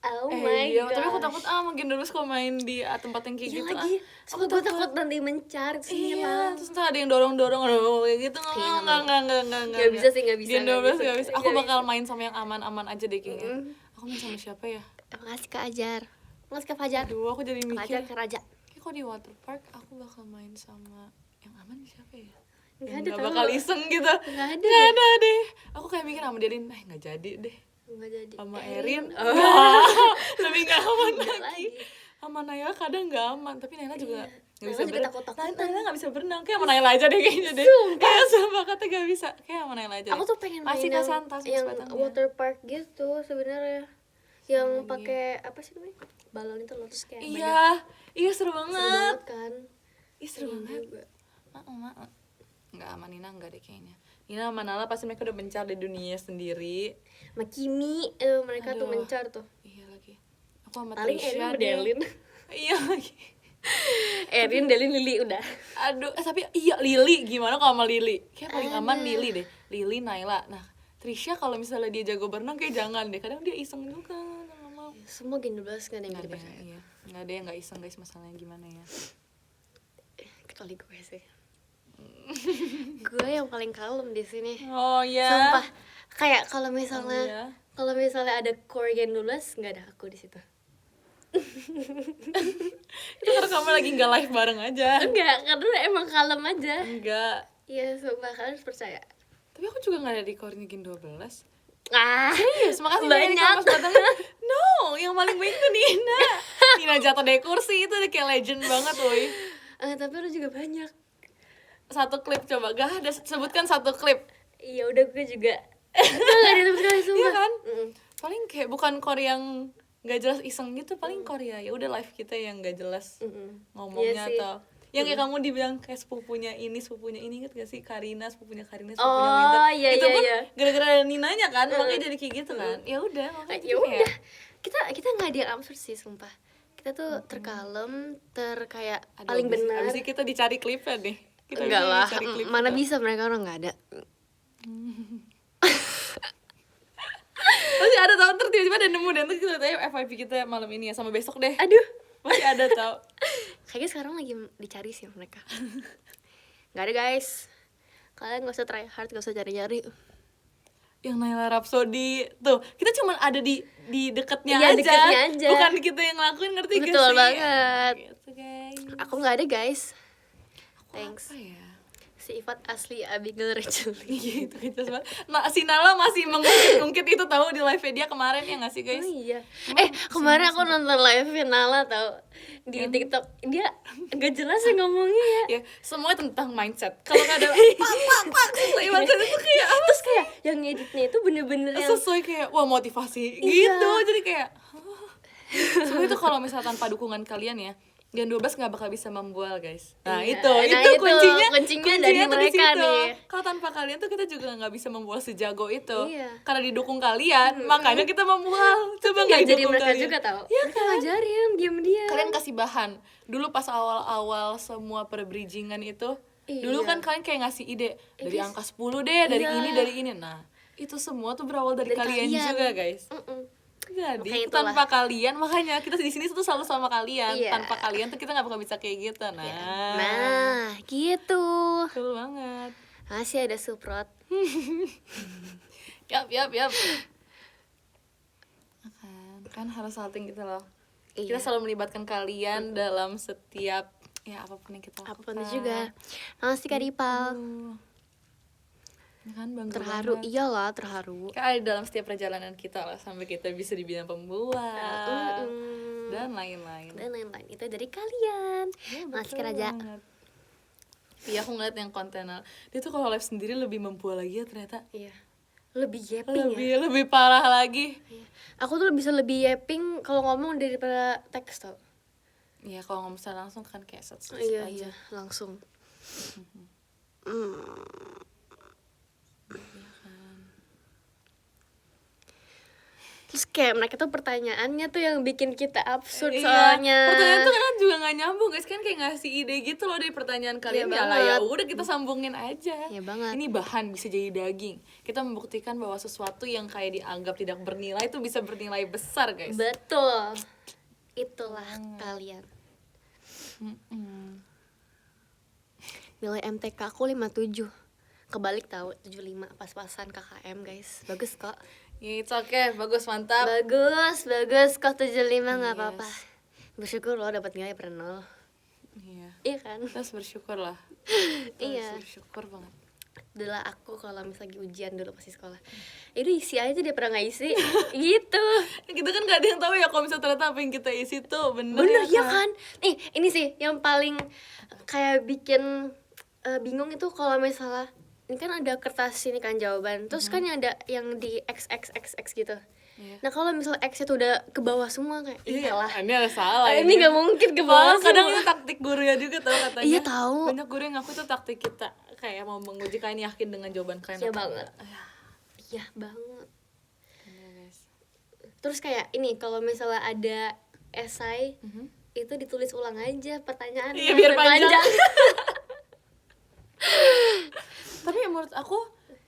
Speaker 1: Oh
Speaker 2: Iya,
Speaker 1: my
Speaker 2: tapi aku
Speaker 1: gosh.
Speaker 2: takut makin dulu kalau main di tempat yang kayak
Speaker 1: Iya
Speaker 2: gitu
Speaker 1: lagi. Semua gue takut nanti mencar sih.
Speaker 2: Iya, terus ntar ada yang dorong-dorong kayak gitu. Enggak.
Speaker 1: Nggak bisa sih, nggak bisa.
Speaker 2: Di
Speaker 1: nggak
Speaker 2: Indonesia nggak bisa. Aku
Speaker 1: Nggak
Speaker 2: bakal main sama yang aman-aman aja deh kayaknya. Aku main sama siapa ya?
Speaker 1: Makasih Kak Ajar. Makasih Kak Fajar.
Speaker 2: Aduh, aku jadi
Speaker 1: Kak Ajar,
Speaker 2: mikir.
Speaker 1: Kak Raja.
Speaker 2: Kayak kok di water park aku bakal main sama yang aman siapa ya?
Speaker 1: Nggak ada
Speaker 2: Nggak
Speaker 1: tau.
Speaker 2: bakal iseng gitu.
Speaker 1: Nggak ada.
Speaker 2: Nggak ada deh. Aku kayak mikir sama Delin, nggak jadi deh.
Speaker 1: Nggak jadi.
Speaker 2: Sama Erin, lebih nggak aman
Speaker 1: Nggak
Speaker 2: lagi.
Speaker 1: lagi.
Speaker 2: Sama Naila kadang nggak aman, tapi Naila juga nggak bisa
Speaker 1: Naila juga
Speaker 2: berenang.
Speaker 1: takut-takutan.
Speaker 2: Naila nggak bisa berenang, kayak sama Naila aja deh kayaknya deh. Kayak sumpah katanya nggak bisa, kayak sama Naila aja.
Speaker 1: Aku tuh pengen main
Speaker 2: masih
Speaker 1: yang,
Speaker 2: Santas
Speaker 1: yang
Speaker 2: batangnya.
Speaker 1: water park gitu sebenarnya. Yang
Speaker 2: lagi.
Speaker 1: pakai apa sih namanya? Balon itu loh, terus kayak
Speaker 2: Iya seru
Speaker 1: seru
Speaker 2: banget.
Speaker 1: banget kan.
Speaker 2: Ih seru
Speaker 1: Pengen
Speaker 2: banget.
Speaker 1: juga.
Speaker 2: Maaf. Nggak sama Nina nggak deh kayaknya. Nina sama Nala pasti mereka udah mencar di dunia sendiri.
Speaker 1: Sama Kimi, mereka tuh
Speaker 2: Aduh.
Speaker 1: mencar tuh.
Speaker 2: Iya lagi. Aku sama
Speaker 1: Paling
Speaker 2: Trisha
Speaker 1: Erin sama
Speaker 2: deh.
Speaker 1: Delin.
Speaker 2: Iya lagi.
Speaker 1: Erin, Delin, Lili udah.
Speaker 2: Aduh, tapi iya Lili gimana kalau sama Lili? Kayak paling aman Lili deh. Lili, Naila. Nah, Trisha kalau misalnya dia jago berenang kayak jangan deh. Kadang dia iseng juga. Nggak mau.
Speaker 1: Semua Gen 12 gak ada yang
Speaker 2: Nggak
Speaker 1: bisa
Speaker 2: ada
Speaker 1: dipercaya.
Speaker 2: yang, iya. Nggak ada yang nggak iseng guys, masalahnya gimana ya?
Speaker 1: Kecuali gue sih. Gue yang paling kalem di sini.
Speaker 2: Oh iya.
Speaker 1: Sumpah. Kayak kalau
Speaker 2: Oh,
Speaker 1: misalnya
Speaker 2: iya.
Speaker 1: kalau misalnya ada core Gen 12 nggak ada aku di situ.
Speaker 2: Itu karena kamu lagi nggak live bareng aja.
Speaker 1: Enggak, karena emang kalem aja.
Speaker 2: Enggak.
Speaker 1: Iya, sumpah kalian harus percaya.
Speaker 2: Tapi aku juga nggak ada di core Gen 12.
Speaker 1: Ah,
Speaker 2: Serius, makasih
Speaker 1: banyak.
Speaker 2: Mas Batangnya. No, yang paling baik tuh Nina. Nina jatuh dari kursi itu udah kayak legend banget woy.
Speaker 1: Tapi lu juga banyak.
Speaker 2: Satu klip coba, gak ada, sebutkan satu klip.
Speaker 1: Iya, udah gue juga. Enggak ada sama sekali, sumpah.
Speaker 2: Iya kan?
Speaker 1: Mm.
Speaker 2: Paling kayak bukan core yang gak jelas iseng gitu, paling Korea ya udah live kita yang gak jelas ngomongnya
Speaker 1: Iya sih.
Speaker 2: atau yang kayak kamu dibilang kayak sepupunya ini inget gak sih Karina sepupunya
Speaker 1: Oh,
Speaker 2: Winter
Speaker 1: iya,
Speaker 2: itu
Speaker 1: iya,
Speaker 2: pun
Speaker 1: iya.
Speaker 2: gara-gara ada Ninanya kan makanya jadi kayak gitu kan ya udah makanya
Speaker 1: Ya
Speaker 2: jadi
Speaker 1: udah.
Speaker 2: kayak
Speaker 1: Kita nggak ada yang absurd sih, sumpah. Kita tuh terkalem, kayak
Speaker 2: aduh,
Speaker 1: paling benar.
Speaker 2: abis itu kita dicari klipnya deh kita
Speaker 1: Enggak
Speaker 2: bisa
Speaker 1: lah,
Speaker 2: cari klip
Speaker 1: mana
Speaker 2: kita.
Speaker 1: bisa mereka orang nggak ada.
Speaker 2: Masih ada tau ntar tiba-tiba ada nemu dan tuh kita tanya FYP kita malam ini ya sama besok deh
Speaker 1: Aduh,
Speaker 2: masih ada tau
Speaker 1: kayaknya sekarang lagi dicari sih mereka. Nggak ada guys. Kalian nggak usah try hard, nggak usah cari-cari.
Speaker 2: yang Naila Rhapsody tuh kita cuma ada di dekatnya
Speaker 1: Iya,
Speaker 2: aja.
Speaker 1: dekatnya aja.
Speaker 2: Bukan kita yang ngelakuin ngerti gak sih
Speaker 1: Betul banget.
Speaker 2: gitu guys
Speaker 1: Aku nggak ada guys. Thanks.
Speaker 2: apa ya
Speaker 1: Si Ifat asli Abigail Rachel.
Speaker 2: iya itu kita banget nah si Nala masih mengungkit itu tahu di live dia kemarin ya nggak sih
Speaker 1: Oh
Speaker 2: guys
Speaker 1: iya. Kemarin aku nonton live Nala tau di TikTok. Dia nggak jelas sih ngomongnya ya.
Speaker 2: ya semuanya tentang mindset kalau nggak ada pak sesuai mindset itu kayak apa
Speaker 1: Terus kayak yang ngeditnya itu bener-bener yang
Speaker 2: sesuai kayak wah motivasi
Speaker 1: Iya.
Speaker 2: gitu jadi kayak semua itu kalau misalnya tanpa dukungan kalian ya Gen 12 nggak bakal bisa membual guys. Nah
Speaker 1: Iya.
Speaker 2: itu
Speaker 1: Nah,
Speaker 2: itu kuncinya
Speaker 1: dari
Speaker 2: tuh di
Speaker 1: mereka
Speaker 2: situ.
Speaker 1: nih.
Speaker 2: Kalau tanpa kalian tuh kita juga nggak bisa membual sejago itu.
Speaker 1: Iya.
Speaker 2: Karena didukung kalian, makanya kita membual. Coba
Speaker 1: Nggak
Speaker 2: nggak
Speaker 1: jadi
Speaker 2: didukung
Speaker 1: mereka
Speaker 2: kalian.
Speaker 1: juga tau.
Speaker 2: Iya
Speaker 1: Mereka ngajarin diam-diam.
Speaker 2: Kalian kasih bahan. Dulu pas awal-awal semua perbridgingan itu, dulu
Speaker 1: Iya.
Speaker 2: kan kalian kayak ngasih ide dari angka 10 deh, dari
Speaker 1: Iya.
Speaker 2: ini dari ini. Nah, itu semua tuh berawal dari kalian juga, guys. Jadi
Speaker 1: Makanya itulah.
Speaker 2: tanpa kalian, makanya kita di sini tuh selalu sama kalian.
Speaker 1: Iya.
Speaker 2: Tanpa kalian tuh kita nggak bakal bisa kayak gitu.
Speaker 1: Nah, gitu.
Speaker 2: Betul banget.
Speaker 1: Masih ada suprot.
Speaker 2: Yap. Kan harus salting gitu loh. Kita
Speaker 1: Iya.
Speaker 2: selalu melibatkan kalian dalam setiap ya apapun yang kita lakukan.
Speaker 1: Apapun itu juga. Makasih Kak Dipal.
Speaker 2: Ya kan bangga
Speaker 1: Terharu,
Speaker 2: banget.
Speaker 1: iyalah terharu.
Speaker 2: Kan ada dalam setiap perjalanan kita lah sampai kita bisa dibilang pembual dan lain-lain.
Speaker 1: Dan lain-lain itu dari kalian. Makasih Kak Raja.
Speaker 2: Iya aku ngeliat yang kontenal dia tuh kalau live sendiri lebih membual lagi ya ternyata.
Speaker 1: Iya. Lebih yapping ya.
Speaker 2: Lebih parah lagi.
Speaker 1: Iya. Aku tuh bisa lebih yapping kalau ngomong daripada teks tau.
Speaker 2: Iya kalau nggak bisa langsung kan kayak set
Speaker 1: Iya,
Speaker 2: aja.
Speaker 1: iya, langsung. Terus kayak mereka tuh pertanyaannya tuh yang bikin kita absurd soalnya.
Speaker 2: Pertanyaan tuh kan juga nggak nyambung guys, kan kayak ngasih ide gitu loh dari pertanyaan kalian.
Speaker 1: Iya
Speaker 2: Ya lah ya
Speaker 1: banget.
Speaker 2: udah kita sambungin aja.
Speaker 1: Iya banget.
Speaker 2: Ini bahan bisa jadi daging. Kita membuktikan bahwa sesuatu yang kayak dianggap tidak bernilai itu bisa bernilai besar guys.
Speaker 1: Betul. Itulah kalian. Nilai MTK aku 57. Kebalik tahu 75 pas-pasan KKM guys. Bagus kok.
Speaker 2: Ya it's okay, bagus mantap.
Speaker 1: Bagus kok 75 nggak
Speaker 2: Yes.
Speaker 1: apa-apa. Bersyukur lo dapat nilai per 0.
Speaker 2: Iya.
Speaker 1: Iya kan?
Speaker 2: Kita harus bersyukur lah.
Speaker 1: Iya.
Speaker 2: Harus bersyukur banget.
Speaker 1: Adalah aku kalau misalnya ujian dulu pasti sekolah. Itu isi aja dia pernah nggak isi. Gitu.
Speaker 2: Kita kan gak ada yang tahu ya kalau misalnya ternyata apa yang kita isi tuh bener
Speaker 1: Bener ya kan? Nih, ini sih yang paling kayak bikin bingung itu kalau misalnya ini kan ada kertas ini kan jawaban. Terus kan yang ada yang di XXXX gitu.
Speaker 2: Iya.
Speaker 1: Nah, kalau misalnya X itu udah ke bawah semua kayak iyalah.
Speaker 2: Ini ada salah.
Speaker 1: Ini nggak mungkin ke bawah.
Speaker 2: Kadang
Speaker 1: semua.
Speaker 2: itu taktik guru ya juga tau katanya.
Speaker 1: Iya, tahu.
Speaker 2: Banyak guru yang ngaku itu taktik kita kayak mau menguji kalian yakin dengan jawaban kalian.
Speaker 1: Iya
Speaker 2: atau
Speaker 1: banget.
Speaker 2: enggak.
Speaker 1: Iya banget.
Speaker 2: Bener, guys.
Speaker 1: Terus kayak ini kalau misalnya ada esai itu ditulis ulang aja pertanyaannya.
Speaker 2: Iya, biar panjang. Tapi ya menurut aku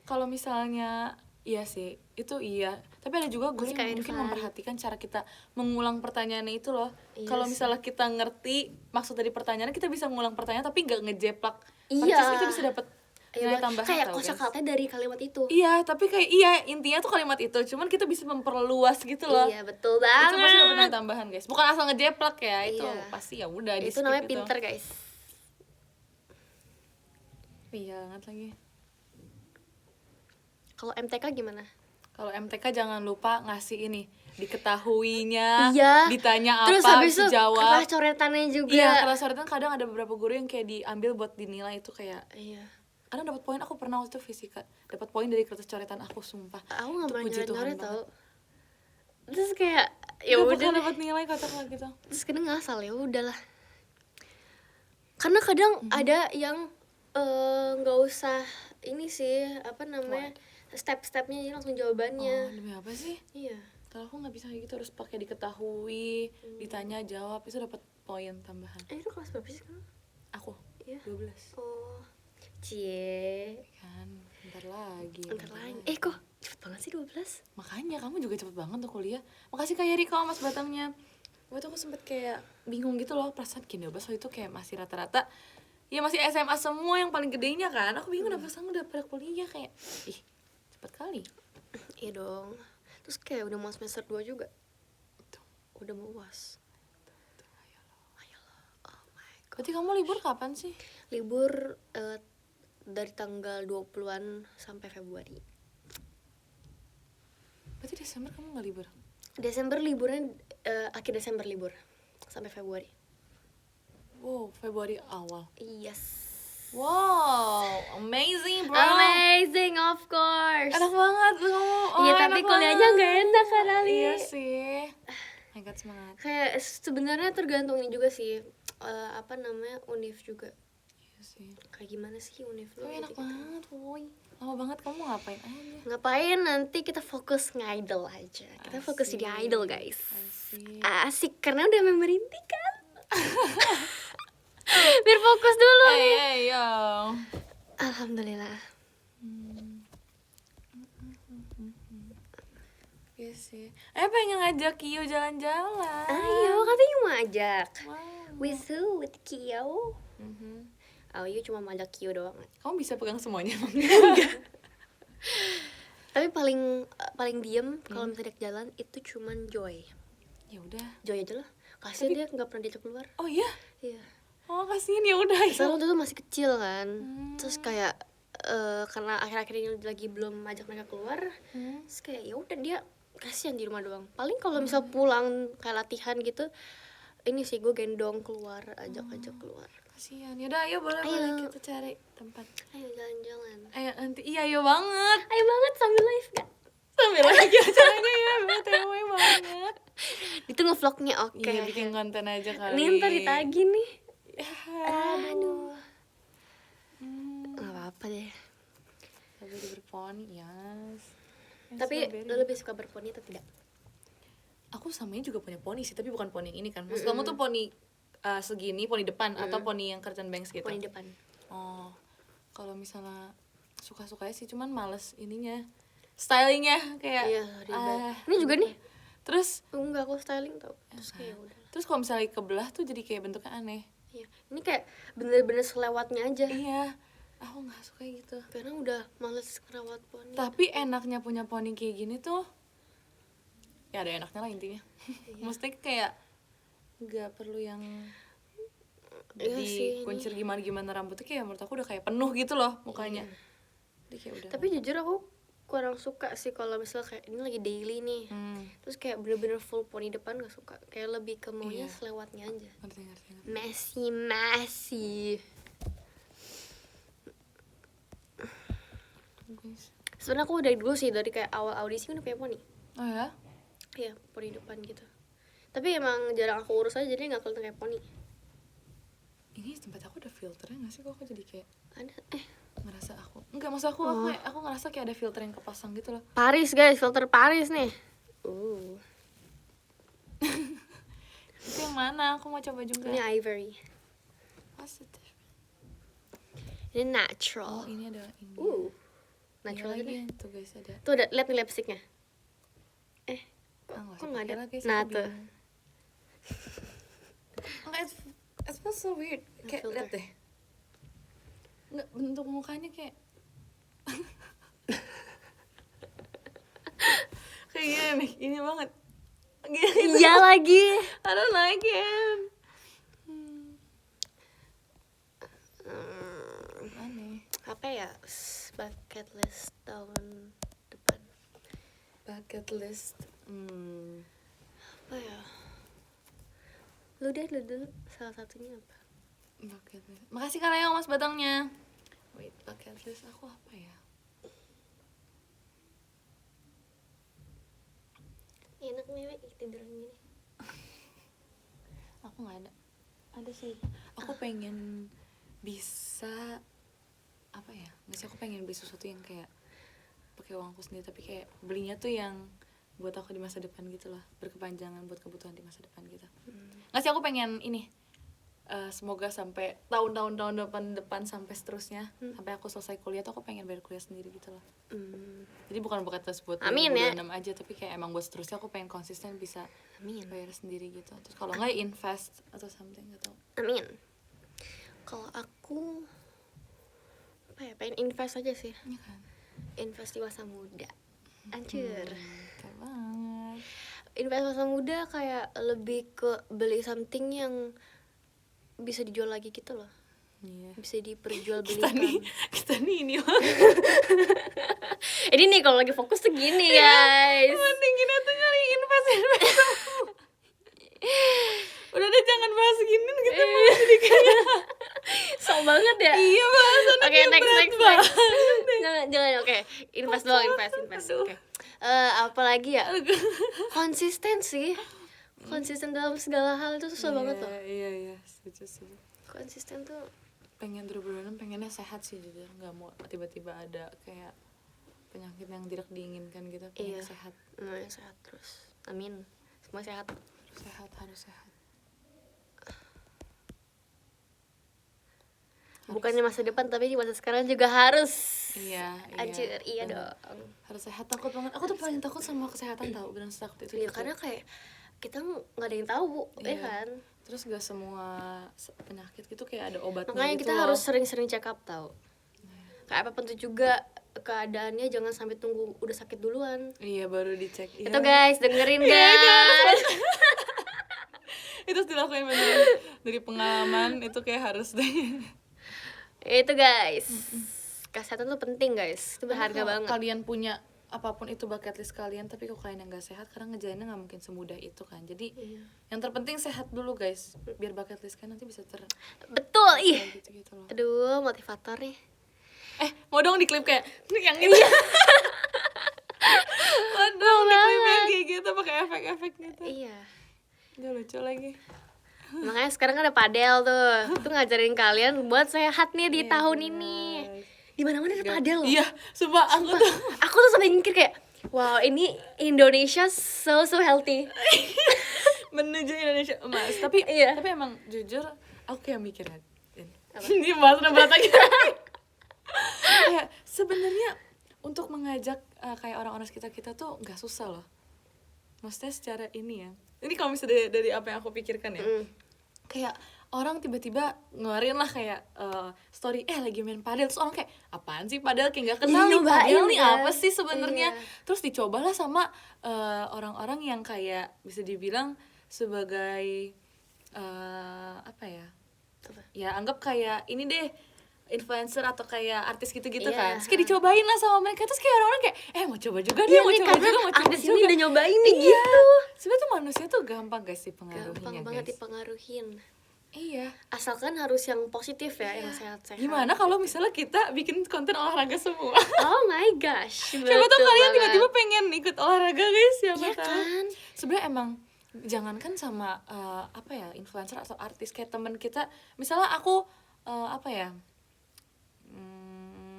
Speaker 2: kalau misalnya iya sih itu iya, tapi ada juga guru
Speaker 1: Masih
Speaker 2: yang
Speaker 1: kayak
Speaker 2: mungkin
Speaker 1: Irfan.
Speaker 2: memperhatikan cara kita mengulang pertanyaannya itu loh.
Speaker 1: Iya
Speaker 2: Kalau
Speaker 1: sih.
Speaker 2: misalnya kita ngerti maksud dari pertanyaan, kita bisa ngulang pertanyaan tapi nggak ngejeplak.
Speaker 1: Iya.
Speaker 2: Which is kita bisa dapat
Speaker 1: Iya,
Speaker 2: nilai tambahan
Speaker 1: kayak
Speaker 2: tau, guys.
Speaker 1: kosakata dari kalimat itu.
Speaker 2: Iya, tapi kayak iya intinya tuh kalimat itu, cuman kita bisa memperluas gitu loh.
Speaker 1: Iya, betul
Speaker 2: Itu pasti dapat nilai
Speaker 1: banget.
Speaker 2: tambahan guys. Bukan asal ngejeplak ya, itu
Speaker 1: Iya.
Speaker 2: pasti ya udah di
Speaker 1: Itu
Speaker 2: skip
Speaker 1: namanya
Speaker 2: gitu.
Speaker 1: pinter, guys.
Speaker 2: Iya banget lagi.
Speaker 1: Kalau MTK gimana?
Speaker 2: Kalau MTK jangan lupa ngasih ini diketahuinya,
Speaker 1: Iya.
Speaker 2: ditanya
Speaker 1: Terus
Speaker 2: apa,
Speaker 1: habis itu
Speaker 2: dijawab.
Speaker 1: kertas coretannya juga.
Speaker 2: Iya, kertas coretan kadang ada beberapa guru yang kayak diambil buat dinilai itu kayak
Speaker 1: Iya.
Speaker 2: kadang dapat poin. Aku pernah waktu itu fisika dapat poin dari kertas coretan aku, sumpah.
Speaker 1: Aku nggak
Speaker 2: Itu
Speaker 1: pernah
Speaker 2: puji Tuhan
Speaker 1: nyoret
Speaker 2: banget.
Speaker 1: tau. Terus kayak ya
Speaker 2: Gak
Speaker 1: udah
Speaker 2: bakal
Speaker 1: deh.
Speaker 2: dapat nilai kocak lah gitu.
Speaker 1: Terus kadang ngasal ya udahlah. Karena kadang ada yang nggak usah ini sih apa namanya step-stepnya jadi langsung jawabannya.
Speaker 2: Demi apa sih?
Speaker 1: Iya.
Speaker 2: Kalau aku nggak bisa kayak gitu, harus pakai diketahui, ditanya jawab, itu dapat poin tambahan.
Speaker 1: Itu kelas berapa sih kan?
Speaker 2: Aku
Speaker 1: Iya.
Speaker 2: 12
Speaker 1: Oh, cie.
Speaker 2: kan, bentar lagi.
Speaker 1: Ntar lagi. Kok cepet banget sih 12?
Speaker 2: Makanya kamu juga cepet banget tuh kuliah. Makasih Kak Yeri kalau Mas Batangnya. Waktu itu aku sempet kayak bingung gitu loh, perasaan Gen 12 waktu itu kayak masih rata-rata ya masih SMA semua yang paling gedenya kan. Aku bingung kenapa sekarang udah pada kuliah kayak ih cepet kali.
Speaker 1: Iya dong. Terus kayak udah mau semester 2 juga. Udah mau UAS. Ayolah. Oh my god.
Speaker 2: Berarti kamu libur kapan sih?
Speaker 1: Libur dari tanggal 20-an sampai Februari.
Speaker 2: Berarti Desember kamu gak libur?
Speaker 1: Desember liburnya akhir Desember libur sampai Februari.
Speaker 2: Wow, Februari awal.
Speaker 1: Yes.
Speaker 2: Wow, amazing bro.
Speaker 1: Amazing of course.
Speaker 2: Enak banget kamu.
Speaker 1: Iya tapi kuliahnya nggak enak kan Ali.
Speaker 2: Iya sih. My God, semangat.
Speaker 1: Kayak sebenarnya tergantung ini juga sih. apa namanya univ juga.
Speaker 2: Iya sih.
Speaker 1: Kayak gimana sih univ lu?
Speaker 2: Tapi enak
Speaker 1: gitu-gitu.
Speaker 2: banget, woy. Lama banget kamu mau ngapain aja?
Speaker 1: Ngapain nanti kita fokus nge-idol aja. Kita fokus jadi
Speaker 2: Asik.
Speaker 1: idol guys.
Speaker 2: Asik.
Speaker 1: Asik karena udah memberhenti kan. Biar fokus dulu nih.
Speaker 2: Ayo.
Speaker 1: Alhamdulillah.
Speaker 2: Iya sih. Pengen ngajak Kio jalan-jalan.
Speaker 1: Ayo katanya mau ajak.
Speaker 2: Wow.
Speaker 1: With who? With Kio?
Speaker 2: Mhm.
Speaker 1: Oh iya cuma mau ajak Kio doang.
Speaker 2: Kamu bisa pegang semuanya emang?
Speaker 1: Tapi paling diem kalau misalnya diajak jalan itu cuman Joy.
Speaker 2: Ya udah.
Speaker 1: Joy aja lah. Kasian dia nggak pernah diajak keluar.
Speaker 2: Oh iya.
Speaker 1: Iya.
Speaker 2: Oh kasihin, ya udah.
Speaker 1: Soalnya waktu itu masih kecil kan. Terus kayak karena akhir-akhir ini lagi belum ajak mereka keluar. Terus kayak ya udah dia kasihan di rumah doang. Paling kalau misal pulang kayak latihan gitu, ini sih gue gendong keluar, ajak keluar.
Speaker 2: Kasihan. Ya udah, ayo boleh kita cari tempat.
Speaker 1: Ayo jalan-jalan.
Speaker 2: Ayo nanti. Iya, ayo banget.
Speaker 1: Ayo banget sambil live gak?
Speaker 2: Sambil lagi acaranya ya, BTW banget.
Speaker 1: Itu nge-vlognya oke.
Speaker 2: Iya, bikin konten aja kali.
Speaker 1: Nih ntar ditagi nih.
Speaker 2: Aduh.
Speaker 1: Gak apa-apa deh.
Speaker 2: Tapi berponi, yes.
Speaker 1: Tapi lo lebih suka berponi atau tidak?
Speaker 2: Aku samanya juga punya poni sih, tapi bukan poni yang ini kan. Maksud kamu tuh poni segini, poni depan atau poni yang curtain banks gitu?
Speaker 1: Poni depan.
Speaker 2: Oh, kalau misalnya suka-sukanya sih, cuman males ininya, stylingnya kayak.
Speaker 1: Iya, ribet. Ini juga nih.
Speaker 2: Terus
Speaker 1: Enggak, aku styling tau. Terus kayak udah.
Speaker 2: terus kalau misalnya kebelah tuh jadi kayak bentuknya aneh.
Speaker 1: Iya. Ini kayak bener-bener selewatnya aja.
Speaker 2: Iya, aku nggak suka gitu.
Speaker 1: Karena udah males ngerawat poni.
Speaker 2: Tapi enaknya punya poni kayak gini tuh, ya ada enaknya lah intinya. Mesti kayak nggak perlu yang
Speaker 1: Iya sih,
Speaker 2: dikuncir gimana rambutnya, kayak menurut aku udah kayak penuh gitu loh mukanya. Jadi kayak udah.
Speaker 1: Tapi jujur aku kurang suka sih kalau misalnya kayak ini lagi daily nih. Terus kayak bener-bener full poni depan gak suka. Kayak lebih ke maunya selewatnya aja.
Speaker 2: Ngerti.
Speaker 1: Messy.
Speaker 2: Guys.
Speaker 1: Sebenarnya aku dari dulu sih, dari kayak awal audisi udah punya poni.
Speaker 2: Oh ya?
Speaker 1: Iya, poni depan gitu. Tapi emang jarang aku urus aja, jadi gak kelihatan kayak poni.
Speaker 2: Ini tempat aku ada filternya nggak sih? Kok aku jadi kayak
Speaker 1: Ada,
Speaker 2: ngerasa aku enggak, maksud aku aku ngerasa kayak ada filter yang kepasang gitu loh.
Speaker 1: Paris guys, filter Paris nih.
Speaker 2: Itu yang mana? Aku mau coba juga.
Speaker 1: Ini ivory.
Speaker 2: Positif.
Speaker 1: Ini natural.
Speaker 2: Oh, ini ada ini.
Speaker 1: Natural
Speaker 2: Ini
Speaker 1: aja deh.
Speaker 2: lagi tuh guys, ada.
Speaker 1: Tuh, lihat nih lipsticknya.
Speaker 2: Nggak
Speaker 1: Kok
Speaker 2: usah
Speaker 1: nggak
Speaker 2: pakai
Speaker 1: ada?
Speaker 2: lah, guys,
Speaker 1: Nah,
Speaker 2: aku
Speaker 1: tuh.
Speaker 2: bingung. Nggak, it smells so weird. Kayak
Speaker 1: filter.
Speaker 2: lihat deh. Nggak, bentuk mukanya kayak kayak gini nih, ini banget. Gini.
Speaker 1: Iya lagi.
Speaker 2: I don't like it. Aneh.
Speaker 1: Apa ya? Bucket list tahun depan.
Speaker 2: Bucket list.
Speaker 1: Apa ya? Lu dulu. Salah satunya apa?
Speaker 2: Bucket list. Makasih Kak Leong mas batangnya. Wait, bucket list aku apa ya?
Speaker 1: Enak nih, tiduran gini.
Speaker 2: Aku nggak ada. Ada sih. Aku pengen bisa apa ya? Nggak sih, aku pengen beli sesuatu yang kayak pakai uangku sendiri, tapi kayak belinya tuh yang buat aku di masa depan gitu lah, berkepanjangan buat kebutuhan di masa depan gitu. Nggak sih, aku pengen ini. Semoga sampai tahun-tahun depan sampai seterusnya, sampai aku selesai kuliah tuh aku pengen bayar kuliah sendiri gitu loh. Jadi bukan tes buat
Speaker 1: Amin, ya.
Speaker 2: 2026 aja, tapi kayak emang buat seterusnya aku pengen konsisten bisa
Speaker 1: Amin.
Speaker 2: bayar sendiri gitu. Terus kalau nggak invest atau something gitu.
Speaker 1: Amin. Kalau aku apa ya? Pengen invest aja sih.
Speaker 2: Iya kan?
Speaker 1: Invest di masa muda. Anjir.
Speaker 2: Keren banget.
Speaker 1: Invest masa muda kayak lebih ke beli something yang bisa dijual lagi gitu loh.
Speaker 2: Iya.
Speaker 1: Bisa diperjualbelikan.
Speaker 2: Kita nih ini banget.
Speaker 1: Ini nih kalau lagi fokus tuh gini guys.
Speaker 2: Mending kita tuh nyari invest. Udah deh, jangan bahas gini, kita bahas jadi kayak
Speaker 1: So banget ya.
Speaker 2: iya bahasannya
Speaker 1: Oke,
Speaker 2: kayak
Speaker 1: next.
Speaker 2: berat banget.
Speaker 1: Jangan oke. Invest doang, invest. Oke. Apalagi ya? Konsisten sih. konsisten dalam segala hal itu susah banget loh.
Speaker 2: Iya setuju.
Speaker 1: Konsisten tuh
Speaker 2: Pengen 2026 pengennya sehat sih jujur, nggak mau tiba-tiba ada kayak penyakit yang tidak diinginkan gitu. Pengen sehat.
Speaker 1: Sehat terus, amin, semua sehat.
Speaker 2: Harus sehat.
Speaker 1: Bukannya masa depan tapi di masa sekarang juga harus. Anjir, iya
Speaker 2: bener.
Speaker 1: dong.
Speaker 2: Harus sehat, takut banget. Aku tuh paling takut sama kesehatan tau, benar takut itu.
Speaker 1: Iya, karena kayak kita nggak ada yang tahu, ya kan.
Speaker 2: Terus gak semua penyakit gitu kayak ada obatnya.
Speaker 1: Makanya
Speaker 2: gitu
Speaker 1: kita
Speaker 2: loh.
Speaker 1: harus sering-sering check up tau. Kayak apapun itu juga keadaannya, jangan sampai tunggu udah sakit duluan.
Speaker 2: Iya, baru dicek.
Speaker 1: Itu guys, dengerin guys.
Speaker 2: Itu harus dilakuin beneran. Dari pengalaman itu kayak harus deh.
Speaker 1: Itu guys, kesehatan tuh penting guys, itu berharga banget.
Speaker 2: Kalian punya apapun itu bucket list kalian, tapi kok kalian yang gak sehat, karena ngejalannya gak mungkin semudah itu kan. Jadi yang terpenting sehat dulu guys, biar bucket list kan nanti bisa
Speaker 1: Betul, ih.
Speaker 2: gitu loh.
Speaker 1: Aduh, motivator nih.
Speaker 2: Mau dong di klip kayak yang ini. Mau dong di klip yang kayak gitu pakai efek-efek gitu.
Speaker 1: Iya.
Speaker 2: Udah lucu lagi.
Speaker 1: Makanya sekarang kan ada padel tuh. Itu ngajarin kalian buat sehat nih di tahun ini. Di mana-mana ada padel loh.
Speaker 2: Iya, sumpah
Speaker 1: aku tuh sampai mikir kayak, wow, ini Indonesia so healthy.
Speaker 2: Menuju Indonesia emas. Tapi tapi emang jujur aku kayak mikir ini bahas udah berat lagi. Kayak sebenarnya untuk mengajak kayak orang-orang sekitar kita tuh nggak susah loh. Maksudnya secara ini ya. Ini kalau misalnya dari apa yang aku pikirkan ya. Kayak orang tiba-tiba ngeluarin lah kayak story lagi main padel, terus orang kayak apaan sih padel, kayak nggak kenal nih padel nih apa sih sebenarnya. Terus dicobalah sama orang-orang yang kayak bisa dibilang sebagai apa ya, ya anggap kayak ini deh influencer atau kayak artis gitu-gitu kan. Terus kayak dicobain lah sama mereka, terus kayak orang-orang kayak mau coba juga deh, mau coba juga, mau coba
Speaker 1: artis
Speaker 2: juga.
Speaker 1: ini udah nyobain nih gitu.
Speaker 2: Sebenarnya tuh manusia tuh gampang guys dipengaruhinya.
Speaker 1: Gampang banget dipengaruhin.
Speaker 2: Iya.
Speaker 1: Asalkan harus yang positif ya, yang sehat-sehat.
Speaker 2: Gimana kalau misalnya kita bikin konten olahraga semua?
Speaker 1: Oh my gosh.
Speaker 2: Siapa tahu kalian tiba-tiba pengen ikut olahraga guys, siapa tahu.
Speaker 1: Kan?
Speaker 2: Sebenarnya emang jangankan sama apa ya, influencer atau artis, kayak temen kita. Misalnya aku apa ya?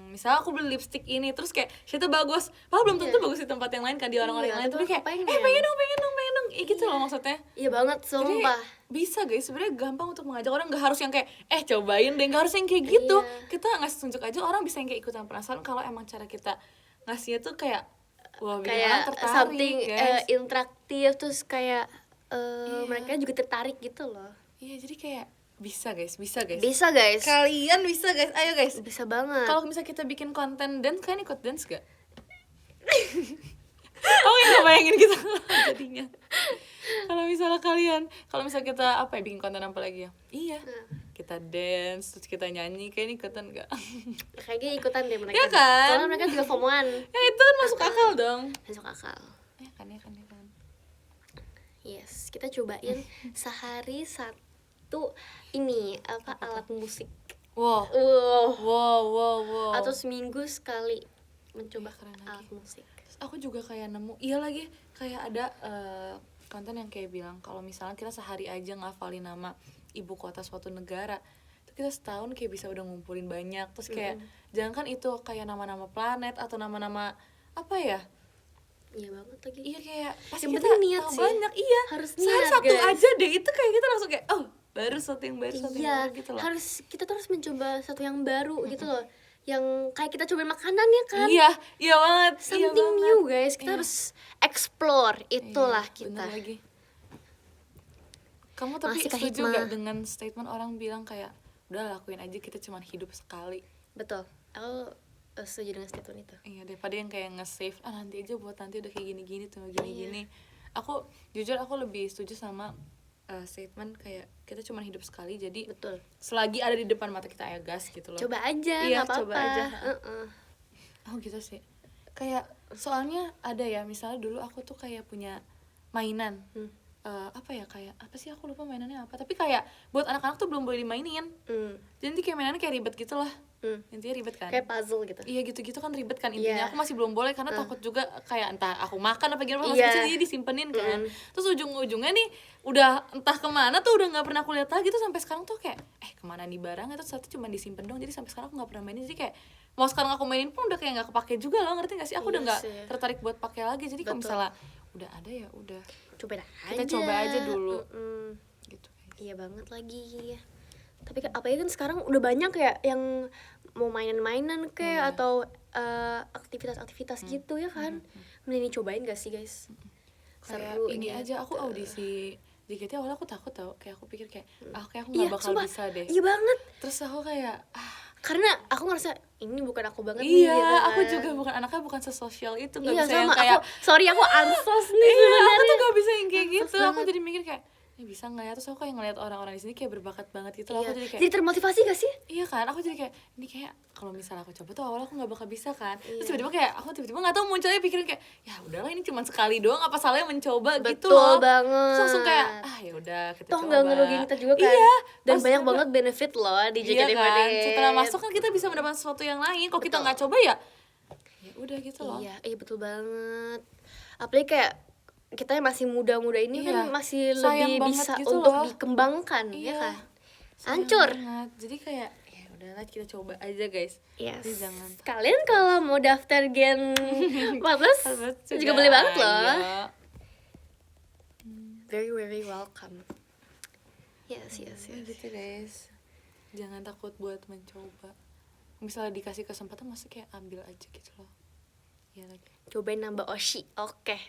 Speaker 2: Misalnya aku beli lipstick ini, terus kayak itu bagus, padahal belum tentu bagus di tempat yang lain kan, di orang-orang yang lain, tapi kayak pengen dong, gitu loh maksudnya.
Speaker 1: Iya banget, sumpah.
Speaker 2: Jadi bisa guys, sebenarnya gampang untuk mengajak orang, nggak harus yang kayak cobain deh, nggak harus yang kayak gitu. Kita ngasih tunjuk aja, orang bisa yang kayak ikutan penasaran kalau emang cara kita ngasihnya tuh kayak wah, bikin orang tertarik,
Speaker 1: something interaktif, terus kayak mereka juga tertarik gitu loh.
Speaker 2: Iya, jadi kayak bisa guys. Kalian bisa guys, ayo guys.
Speaker 1: Bisa banget.
Speaker 2: Kalau misalnya kita bikin konten dance, kalian ikut dance gak? Oh nggak bayangin kita jadinya. Kalau misalnya kita apa ya, bikin konten apa lagi ya? Iya. Kita dance, terus kita nyanyi, kayaknya ikutan gak?
Speaker 1: Kayaknya ikutan deh mereka.
Speaker 2: Ya kan?
Speaker 1: Soalnya mereka juga FOMO-an.
Speaker 2: Ya itu kan masuk akal dong.
Speaker 1: Masuk akal.
Speaker 2: Ya kan.
Speaker 1: Yes, kita cobain sehari satu ini alat musik.
Speaker 2: Wow.
Speaker 1: Atau seminggu sekali mencoba alat musik.
Speaker 2: Terus aku juga kayak nemu, iya lagi kayak ada konten yang kayak bilang kalau misalnya kita sehari aja ngafalin nama ibu kota suatu negara, itu kita setahun kayak bisa udah ngumpulin banyak. Terus kayak jangan kan itu kayak nama-nama planet atau nama-nama apa ya.
Speaker 1: Iya banget lagi.
Speaker 2: Iya kayak pasti
Speaker 1: yang
Speaker 2: kita
Speaker 1: niat
Speaker 2: tahu
Speaker 1: sih.
Speaker 2: banyak. Iya.
Speaker 1: Harus
Speaker 2: niat.
Speaker 1: niat
Speaker 2: Satu
Speaker 1: guys.
Speaker 2: aja deh itu kayak kita langsung kayak baru sesuatu yang baru gitu loh.
Speaker 1: Kita terus mencoba sesuatu yang baru gitu loh. Yang kayak kita cobain makanan ya kan.
Speaker 2: Iya banget.
Speaker 1: Something new guys. Kita harus explore itulah kita.
Speaker 2: Bener lagi. Kamu tapi
Speaker 1: Masih
Speaker 2: setuju
Speaker 1: hikmah.
Speaker 2: gak dengan statement orang bilang kayak udah lakuin aja, kita cuma hidup sekali?
Speaker 1: Betul. Aku setuju dengan statement itu.
Speaker 2: Iya, daripada yang kayak nge-save nanti aja buat nanti udah kayak gini-gini tuh gini-gini. Aku jujur aku lebih setuju sama statement kayak kita cuma hidup sekali, jadi
Speaker 1: Betul.
Speaker 2: selagi ada di depan mata kita ya gas gitu loh.
Speaker 1: Coba aja,
Speaker 2: Iya,
Speaker 1: nggak apa-apa.
Speaker 2: coba aja. Oh gitu sih. Kayak soalnya ada ya, misalnya dulu aku tuh kayak punya mainan. apa ya, kayak apa sih, aku lupa mainannya apa, tapi kayak buat anak-anak tuh belum boleh dimainin. Jadi nanti kayak mainannya kayak ribet gitu lah. Intinya ribet kan,
Speaker 1: kayak puzzle gitu.
Speaker 2: Iya gitu-gitu kan ribet kan intinya.
Speaker 1: Iya.
Speaker 2: Aku masih belum boleh karena takut juga kayak entah aku makan apa gimana, masih
Speaker 1: Iya.
Speaker 2: kecil jadi disimpenin kan. Terus ujung-ujungnya nih udah entah kemana tuh, udah nggak pernah aku lihat lagi tuh sampai sekarang tuh kayak kemana nih barangnya, terus satu cuma disimpen dong, jadi sampai sekarang aku nggak pernah mainin. Jadi kayak mau sekarang aku mainin pun udah kayak nggak kepake juga loh, ngerti nggak sih? Aku udah
Speaker 1: Iya
Speaker 2: nggak
Speaker 1: sih.
Speaker 2: tertarik buat pakai lagi. Jadi kalau
Speaker 1: Betul.
Speaker 2: misalnya udah ada ya udah
Speaker 1: Cobain
Speaker 2: kita
Speaker 1: aja.
Speaker 2: coba aja dulu gitu guys.
Speaker 1: Iya banget lagi. Tapi apalagi kan sekarang udah banyak ya yang mau mainan-mainan kayak
Speaker 2: Iya.
Speaker 1: atau aktivitas-aktivitas gitu ya kan. Mending cobain gak sih guys?
Speaker 2: Kayak
Speaker 1: Seru
Speaker 2: ini
Speaker 1: gitu.
Speaker 2: aja aku audisi JKT awalnya aku takut tau, kayak aku pikir kayak kayak aku nggak
Speaker 1: Iya,
Speaker 2: bakal
Speaker 1: sumpah.
Speaker 2: bisa deh.
Speaker 1: Iya banget.
Speaker 2: Terus aku kayak
Speaker 1: Karena aku ngerasa ini bukan aku banget nih
Speaker 2: iya,
Speaker 1: gitu kan.
Speaker 2: aku juga bukan anaknya, bukan sesosial itu, nggak
Speaker 1: Iya
Speaker 2: bisa
Speaker 1: sama
Speaker 2: yang kayak
Speaker 1: aku ansos nih
Speaker 2: iya, aku
Speaker 1: sebenarnya.
Speaker 2: tuh gak bisa yang kayak
Speaker 1: Ansos
Speaker 2: gitu. Aku
Speaker 1: banget.
Speaker 2: jadi mikir kayak ini bisa nggak ya, terus aku kayak ngeliat orang-orang di sini kayak berbakat banget gitu loh.
Speaker 1: Iya.
Speaker 2: Aku jadi kayak
Speaker 1: Jadi termotivasi gak sih?
Speaker 2: iya kan, aku jadi kayak ini kayak kalau misalnya aku coba tuh awalnya aku nggak bakal bisa kan. Terus
Speaker 1: Iya.
Speaker 2: tiba-tiba kayak aku tiba-tiba nggak tahu munculnya pikiran kayak ya udahlah ini cuma sekali doang, apa salahnya mencoba gitu
Speaker 1: Betul
Speaker 2: loh.
Speaker 1: banget.
Speaker 2: Terus langsung kayak ya udah kita
Speaker 1: Toh
Speaker 2: coba.
Speaker 1: nggak ngerugiin kita juga kan.
Speaker 2: Iya.
Speaker 1: Dan
Speaker 2: Pas
Speaker 1: banyak
Speaker 2: coba,
Speaker 1: banget benefit loh di
Speaker 2: iya
Speaker 1: JKT48.
Speaker 2: kan. Setelah masuk kan kita bisa mendapatkan sesuatu yang lain. Kalau kita
Speaker 1: Betul.
Speaker 2: nggak coba ya udah gitu loh.
Speaker 1: Iya betul banget. Apalagi kayak kita yang masih muda-muda ini
Speaker 2: Iya.
Speaker 1: kan masih
Speaker 2: Sayang
Speaker 1: lebih
Speaker 2: banget
Speaker 1: bisa
Speaker 2: gitu
Speaker 1: untuk
Speaker 2: loh.
Speaker 1: dikembangkan
Speaker 2: Iya.
Speaker 1: ya kan.
Speaker 2: Sayang
Speaker 1: Hancur.
Speaker 2: banget. Jadi kayak ya udahlah kita coba aja guys.
Speaker 1: Yes.
Speaker 2: Jadi jangan
Speaker 1: Kalian kalau mau daftar Gen 14 juga boleh banget loh.
Speaker 2: ayo.
Speaker 1: Very very welcome. Yes yes
Speaker 2: Ya
Speaker 1: yes.
Speaker 2: gitu guys, jangan takut buat mencoba. Misalnya dikasih kesempatan masih kayak ambil aja gitu loh. Ya lagi
Speaker 1: Cobain nambah oshi. Oke.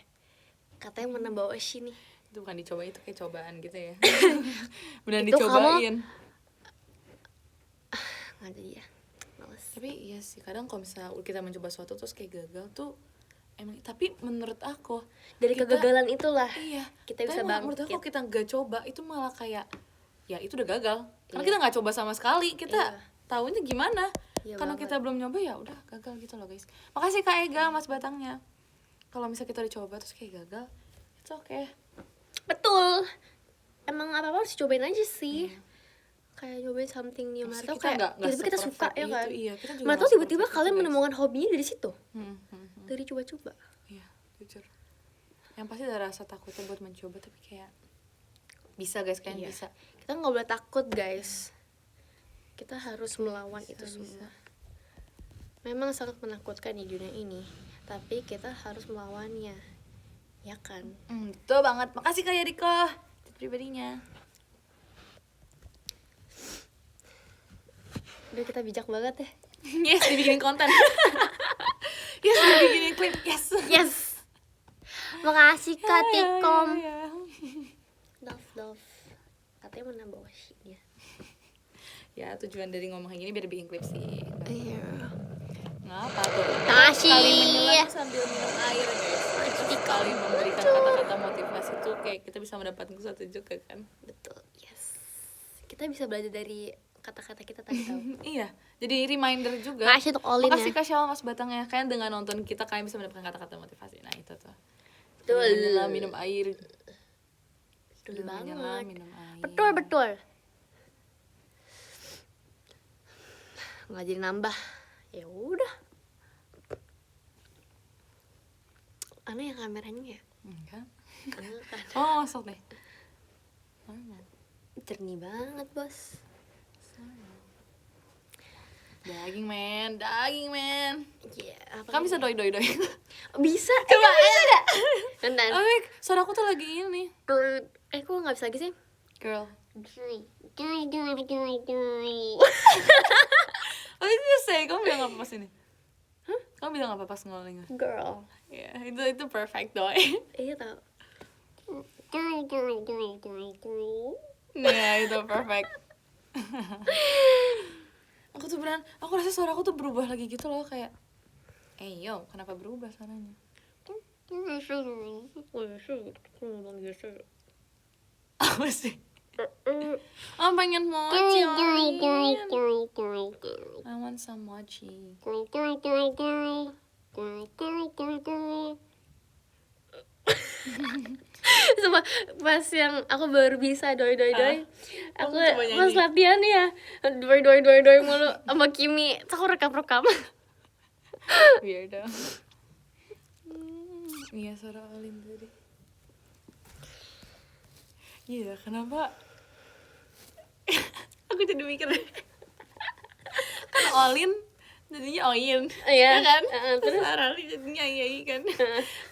Speaker 1: Katanya mau nambah oshi nih.
Speaker 2: itu bukan dicoba, itu kayak cobaan gitu ya. Beneran
Speaker 1: Itu
Speaker 2: dicobain.
Speaker 1: Nggak jadi ya. Males.
Speaker 2: Tapi iya sih, kadang kalau misalnya kita mencoba sesuatu terus kayak gagal tuh emang, tapi menurut aku
Speaker 1: Dari
Speaker 2: kita-
Speaker 1: kegagalan itulah
Speaker 2: iya
Speaker 1: kita bisa
Speaker 2: tapi menurut
Speaker 1: bangkit.
Speaker 2: aku kita nggak coba itu malah kayak ya itu udah gagal karena
Speaker 1: Iya.
Speaker 2: kita nggak coba sama sekali, kita
Speaker 1: Iya.
Speaker 2: tahunya gimana.
Speaker 1: Iya
Speaker 2: Karena
Speaker 1: banget.
Speaker 2: kita belum nyoba ya udah gagal gitu loh guys. Makasih Kak Ega, Mas Batangnya. Kalau misalnya kita udah coba terus kayak gagal, it's okay.
Speaker 1: Betul. Emang apa-apa harus cobain aja sih. Kayak nyobain something new.
Speaker 2: Maksudnya
Speaker 1: Atau
Speaker 2: kita
Speaker 1: kayak
Speaker 2: nggak
Speaker 1: tiba-tiba kita suka
Speaker 2: se-perfect
Speaker 1: ya
Speaker 2: itu,
Speaker 1: kan.
Speaker 2: iya, kita juga
Speaker 1: Mana
Speaker 2: nggak
Speaker 1: tahu tiba-tiba
Speaker 2: se-perfect
Speaker 1: kalian
Speaker 2: itu, guys.
Speaker 1: menemukan hobinya dari situ.
Speaker 2: Hmm.
Speaker 1: Dari coba-coba.
Speaker 2: Iya, jujur. Yang pasti ada rasa takutnya buat mencoba, tapi kayak bisa guys, kalian
Speaker 1: Iya.
Speaker 2: bisa.
Speaker 1: Kita nggak boleh takut guys. Kita harus melawan itu
Speaker 2: Bisa.
Speaker 1: semua. Memang sangat menakutkan di dunia ini, tapi kita harus melawannya. Ya kan?
Speaker 2: Betul banget. Makasih Kak Yariko. Itu pribadinya.
Speaker 1: Udah kita bijak banget ya.
Speaker 2: Yes, dibikinin konten. Yes, dibikinin klip. Yes.
Speaker 1: Yes. Makasih Kak Tikom.
Speaker 2: Ya.
Speaker 1: Love. Katanya mau nambah washinya.
Speaker 2: Ya, tujuan dari ngomong kayak gini biar bikin klip sih.
Speaker 1: Iya.
Speaker 2: Ngapa tuh?
Speaker 1: Makasih.
Speaker 2: Sekali menyelam sambil minum air, guys. Sekali memberikan kata-kata motivasi tuh kayak kita bisa mendapatkan sesuatu juga kan.
Speaker 1: Betul. Yes. Kita bisa belajar dari kata-kata kita tadi tahu.
Speaker 2: Iya, jadi reminder juga.
Speaker 1: Makasih untuk Olin
Speaker 2: Makasih
Speaker 1: ya.
Speaker 2: Kak Syawal, Mas Batang ya. Kalian dengan nonton kita kalian bisa mendapatkan kata-kata motivasi. Nah, itu tuh.
Speaker 1: Betul.
Speaker 2: Sambil menyelam, minum air.
Speaker 1: Betul
Speaker 2: Sambil
Speaker 1: banget.
Speaker 2: menyelam, minum air.
Speaker 1: Betul. Nggak jadi nambah. Ya udah. Aneh ya kameranya ya.
Speaker 2: Enggak.
Speaker 1: Enggak kan.
Speaker 2: Oh, masuk deh. Mana?
Speaker 1: Jernih banget bos.
Speaker 2: Daging men.
Speaker 1: Iya. Apa
Speaker 2: Kamu bisa doi.
Speaker 1: Bisa. Coba bisa gak? Bentar.
Speaker 2: Oke, suara aku tuh lagi ini.
Speaker 1: Kok nggak bisa lagi sih?
Speaker 2: Girl.
Speaker 1: Doi.
Speaker 2: Oh, itu bisa. Kamu bilang apa pas ini? Kamu bilang apa pas ngolengnya?
Speaker 1: Girl.
Speaker 2: Ya, itu perfect doi.
Speaker 1: Iya tau.
Speaker 2: Nah, itu perfect. Aku tuh beneran, aku rasa suara aku tuh berubah lagi gitu loh, kayak yo, kenapa berubah suaranya? Apa sih? Oh, pengen mochi. I want some mochi.
Speaker 1: Sumpah, pas yang aku baru bisa doi aku
Speaker 2: Kamu coba
Speaker 1: pas
Speaker 2: nyanyi.
Speaker 1: latihan ya doi mulu sama Kimi, terus aku rekam
Speaker 2: Biar dong. Iya suara Olin tadi. Iya kenapa? Aku jadi mikir deh. Kan Olin jadinya Oyin,
Speaker 1: Iya,
Speaker 2: ya kan?
Speaker 1: terus
Speaker 2: Sarali jadinya Yai kan?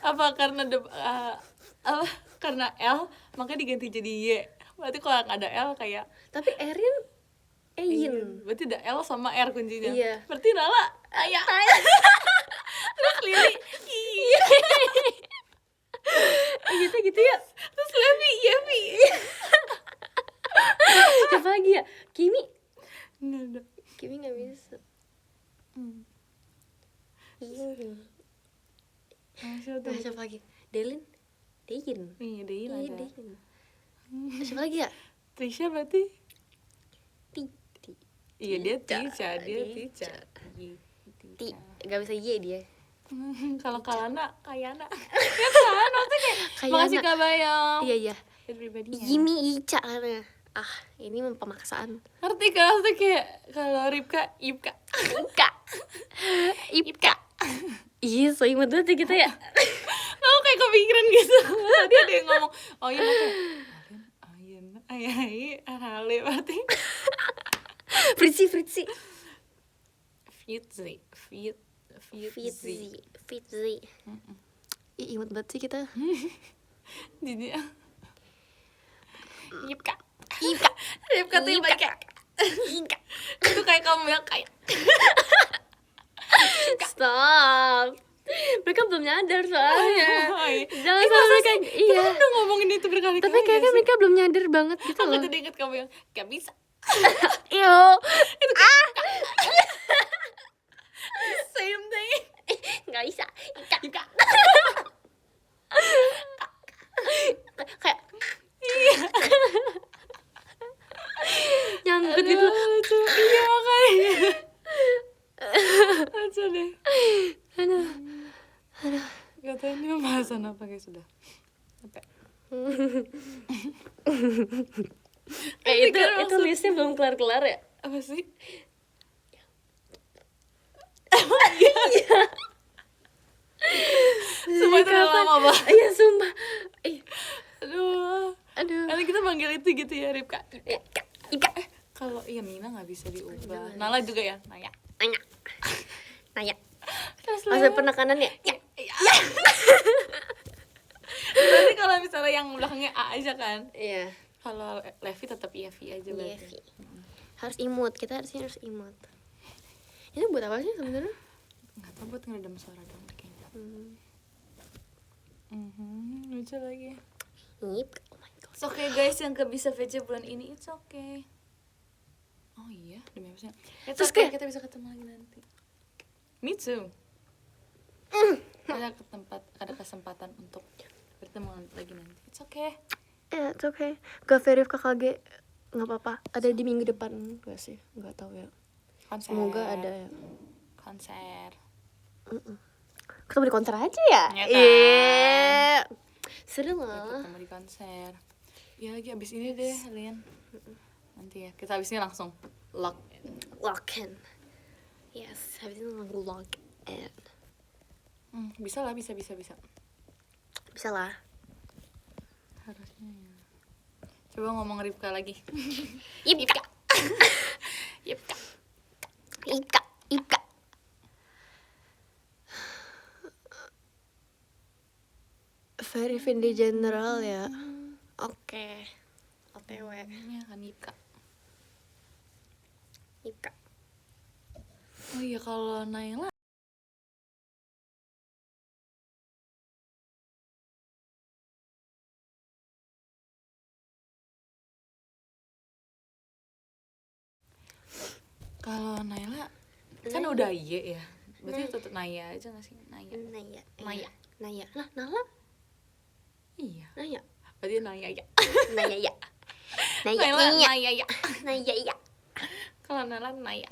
Speaker 2: Apa karena apa? Karena L makanya diganti jadi Y. Berarti kalau nggak ada L kayak
Speaker 1: tapi Erin
Speaker 2: Yin. Berarti ada L sama R kuncinya.
Speaker 1: Iya.
Speaker 2: Berarti Nala Ayah. Terus Lili I.
Speaker 1: gitu ya.
Speaker 2: Terus Levi Yevi.
Speaker 1: Siapa lagi ya? Kimi
Speaker 2: Nggak ada.
Speaker 1: nggak bisa. Iya. Nah, siapa lagi? Dein
Speaker 2: Iya, Dein
Speaker 1: Iya,
Speaker 2: ada.
Speaker 1: Dein. Siapa lagi ya?
Speaker 2: Trisha berarti?
Speaker 1: Ti
Speaker 2: Iya dia
Speaker 1: Tica.
Speaker 2: Tica.
Speaker 1: Ti nggak bisa Y dia.
Speaker 2: Kalau Kalana, Kayana. Ya kan, maksudnya kayak
Speaker 1: Kayana.
Speaker 2: makasih Kak Bayang.
Speaker 1: Iya
Speaker 2: Everybody-nya.
Speaker 1: Yimi Ica katanya. Ini pemaksaan.
Speaker 2: Ngerti kan, maksudnya kayak kalau Ripka, Ipka.
Speaker 1: Ipka. Iya, so imut banget ya kita ya.
Speaker 2: Aku kayak kepikiran gitu. Tadi ada yang ngomong, oh iya makanya Ayen, Ayai, Arale, berarti
Speaker 1: Fritzi
Speaker 2: Fitzi.
Speaker 1: Ih, imut banget sih kita.
Speaker 2: Jadi Ipka.
Speaker 1: Ipka.
Speaker 2: Ripka tuh Ipka. Itu kayak kamu yang kayak
Speaker 1: Stop. Mereka belum nyadar soalnya. Jangan
Speaker 2: Ih,
Speaker 1: sampai
Speaker 2: masa
Speaker 1: mereka.
Speaker 2: sih?
Speaker 1: Iya.
Speaker 2: Kita udah ngomongin itu berkali-kali.
Speaker 1: Tapi kayaknya mereka belum nyadar banget gitu
Speaker 2: Aku
Speaker 1: loh.
Speaker 2: tadi inget kamu yang gak bisa.
Speaker 1: Iyo.
Speaker 2: Same thing.
Speaker 1: Nggak bisa.
Speaker 2: Ipka.
Speaker 1: Kayak
Speaker 2: Iya.
Speaker 1: nyangkut gitu.
Speaker 2: Lucu. Iya makanya. Lucu deh.
Speaker 1: Aduh.
Speaker 2: Katanya ini pembahasan apa guys sudah? Sampai.
Speaker 1: Itu listnya belum kelar ya.
Speaker 2: Apa sih? Sumpah itu udah lama banget.
Speaker 1: Iya sumpah. Aduh.
Speaker 2: Nanti kita panggil itu gitu ya Ripka.
Speaker 1: Ika.
Speaker 2: Kalau iya Mina nggak bisa diubah. Nala juga ya Naya.
Speaker 1: Nanya.
Speaker 2: Terus
Speaker 1: Masa penekanan ya?
Speaker 2: Ya. Berarti kalau misalnya yang belakangnya A aja kan.
Speaker 1: Iya.
Speaker 2: Kalau Levi tetap Yevi aja berarti.
Speaker 1: Yevi. Harus imut. Kita harus imut. Itu buat apa sih sebenarnya?
Speaker 2: Nggak tahu buat ngeredam suara dong kayaknya. Lucu lagi.
Speaker 1: Ip. Oh my god.
Speaker 2: It's okay guys yang gak bisa VJ bulan ini, it's okay. Oh iya, demi apa sih?
Speaker 1: Terus
Speaker 2: Okay,
Speaker 1: kayak-
Speaker 2: kita bisa ketemu lagi nanti. Me too. Ada kesempatan untuk bertemu lagi nanti. It's okay.
Speaker 1: Ya, it's okay. Gak verif KKG nggak apa-apa. Ada di minggu depan gak sih? Nggak tahu ya.
Speaker 2: Konser.
Speaker 1: Semoga ada ya.
Speaker 2: Konser.
Speaker 1: Ketemu di konser aja ya?
Speaker 2: Ya kan?
Speaker 1: Iya. Seru
Speaker 2: Kita
Speaker 1: lah.
Speaker 2: ketemu di konser. Ya lagi abis ini deh, Lin. Nanti ya, kita abis ini langsung lock in.
Speaker 1: Lock in. Yes, habis itu lock in.
Speaker 2: Bisa lah, bisa.
Speaker 1: Bisa lah.
Speaker 2: Harusnya ya. Coba ngomong Ripka lagi.
Speaker 1: Ipka. Ipka. Very Vindi General ya. Oke. OTW.
Speaker 2: Ya kan Ipka.
Speaker 1: Ipka.
Speaker 2: Oh iya kalau Naila kan udah Y ya. Berarti tetap Naya aja gak sih? Naya.
Speaker 1: Naya. Lah, Nala?
Speaker 2: Iya.
Speaker 1: Naya.
Speaker 2: Berarti Naya ya.
Speaker 1: Naya ya.
Speaker 2: Naila Naya ya.
Speaker 1: Naya ya.
Speaker 2: Kalau Naila Naya.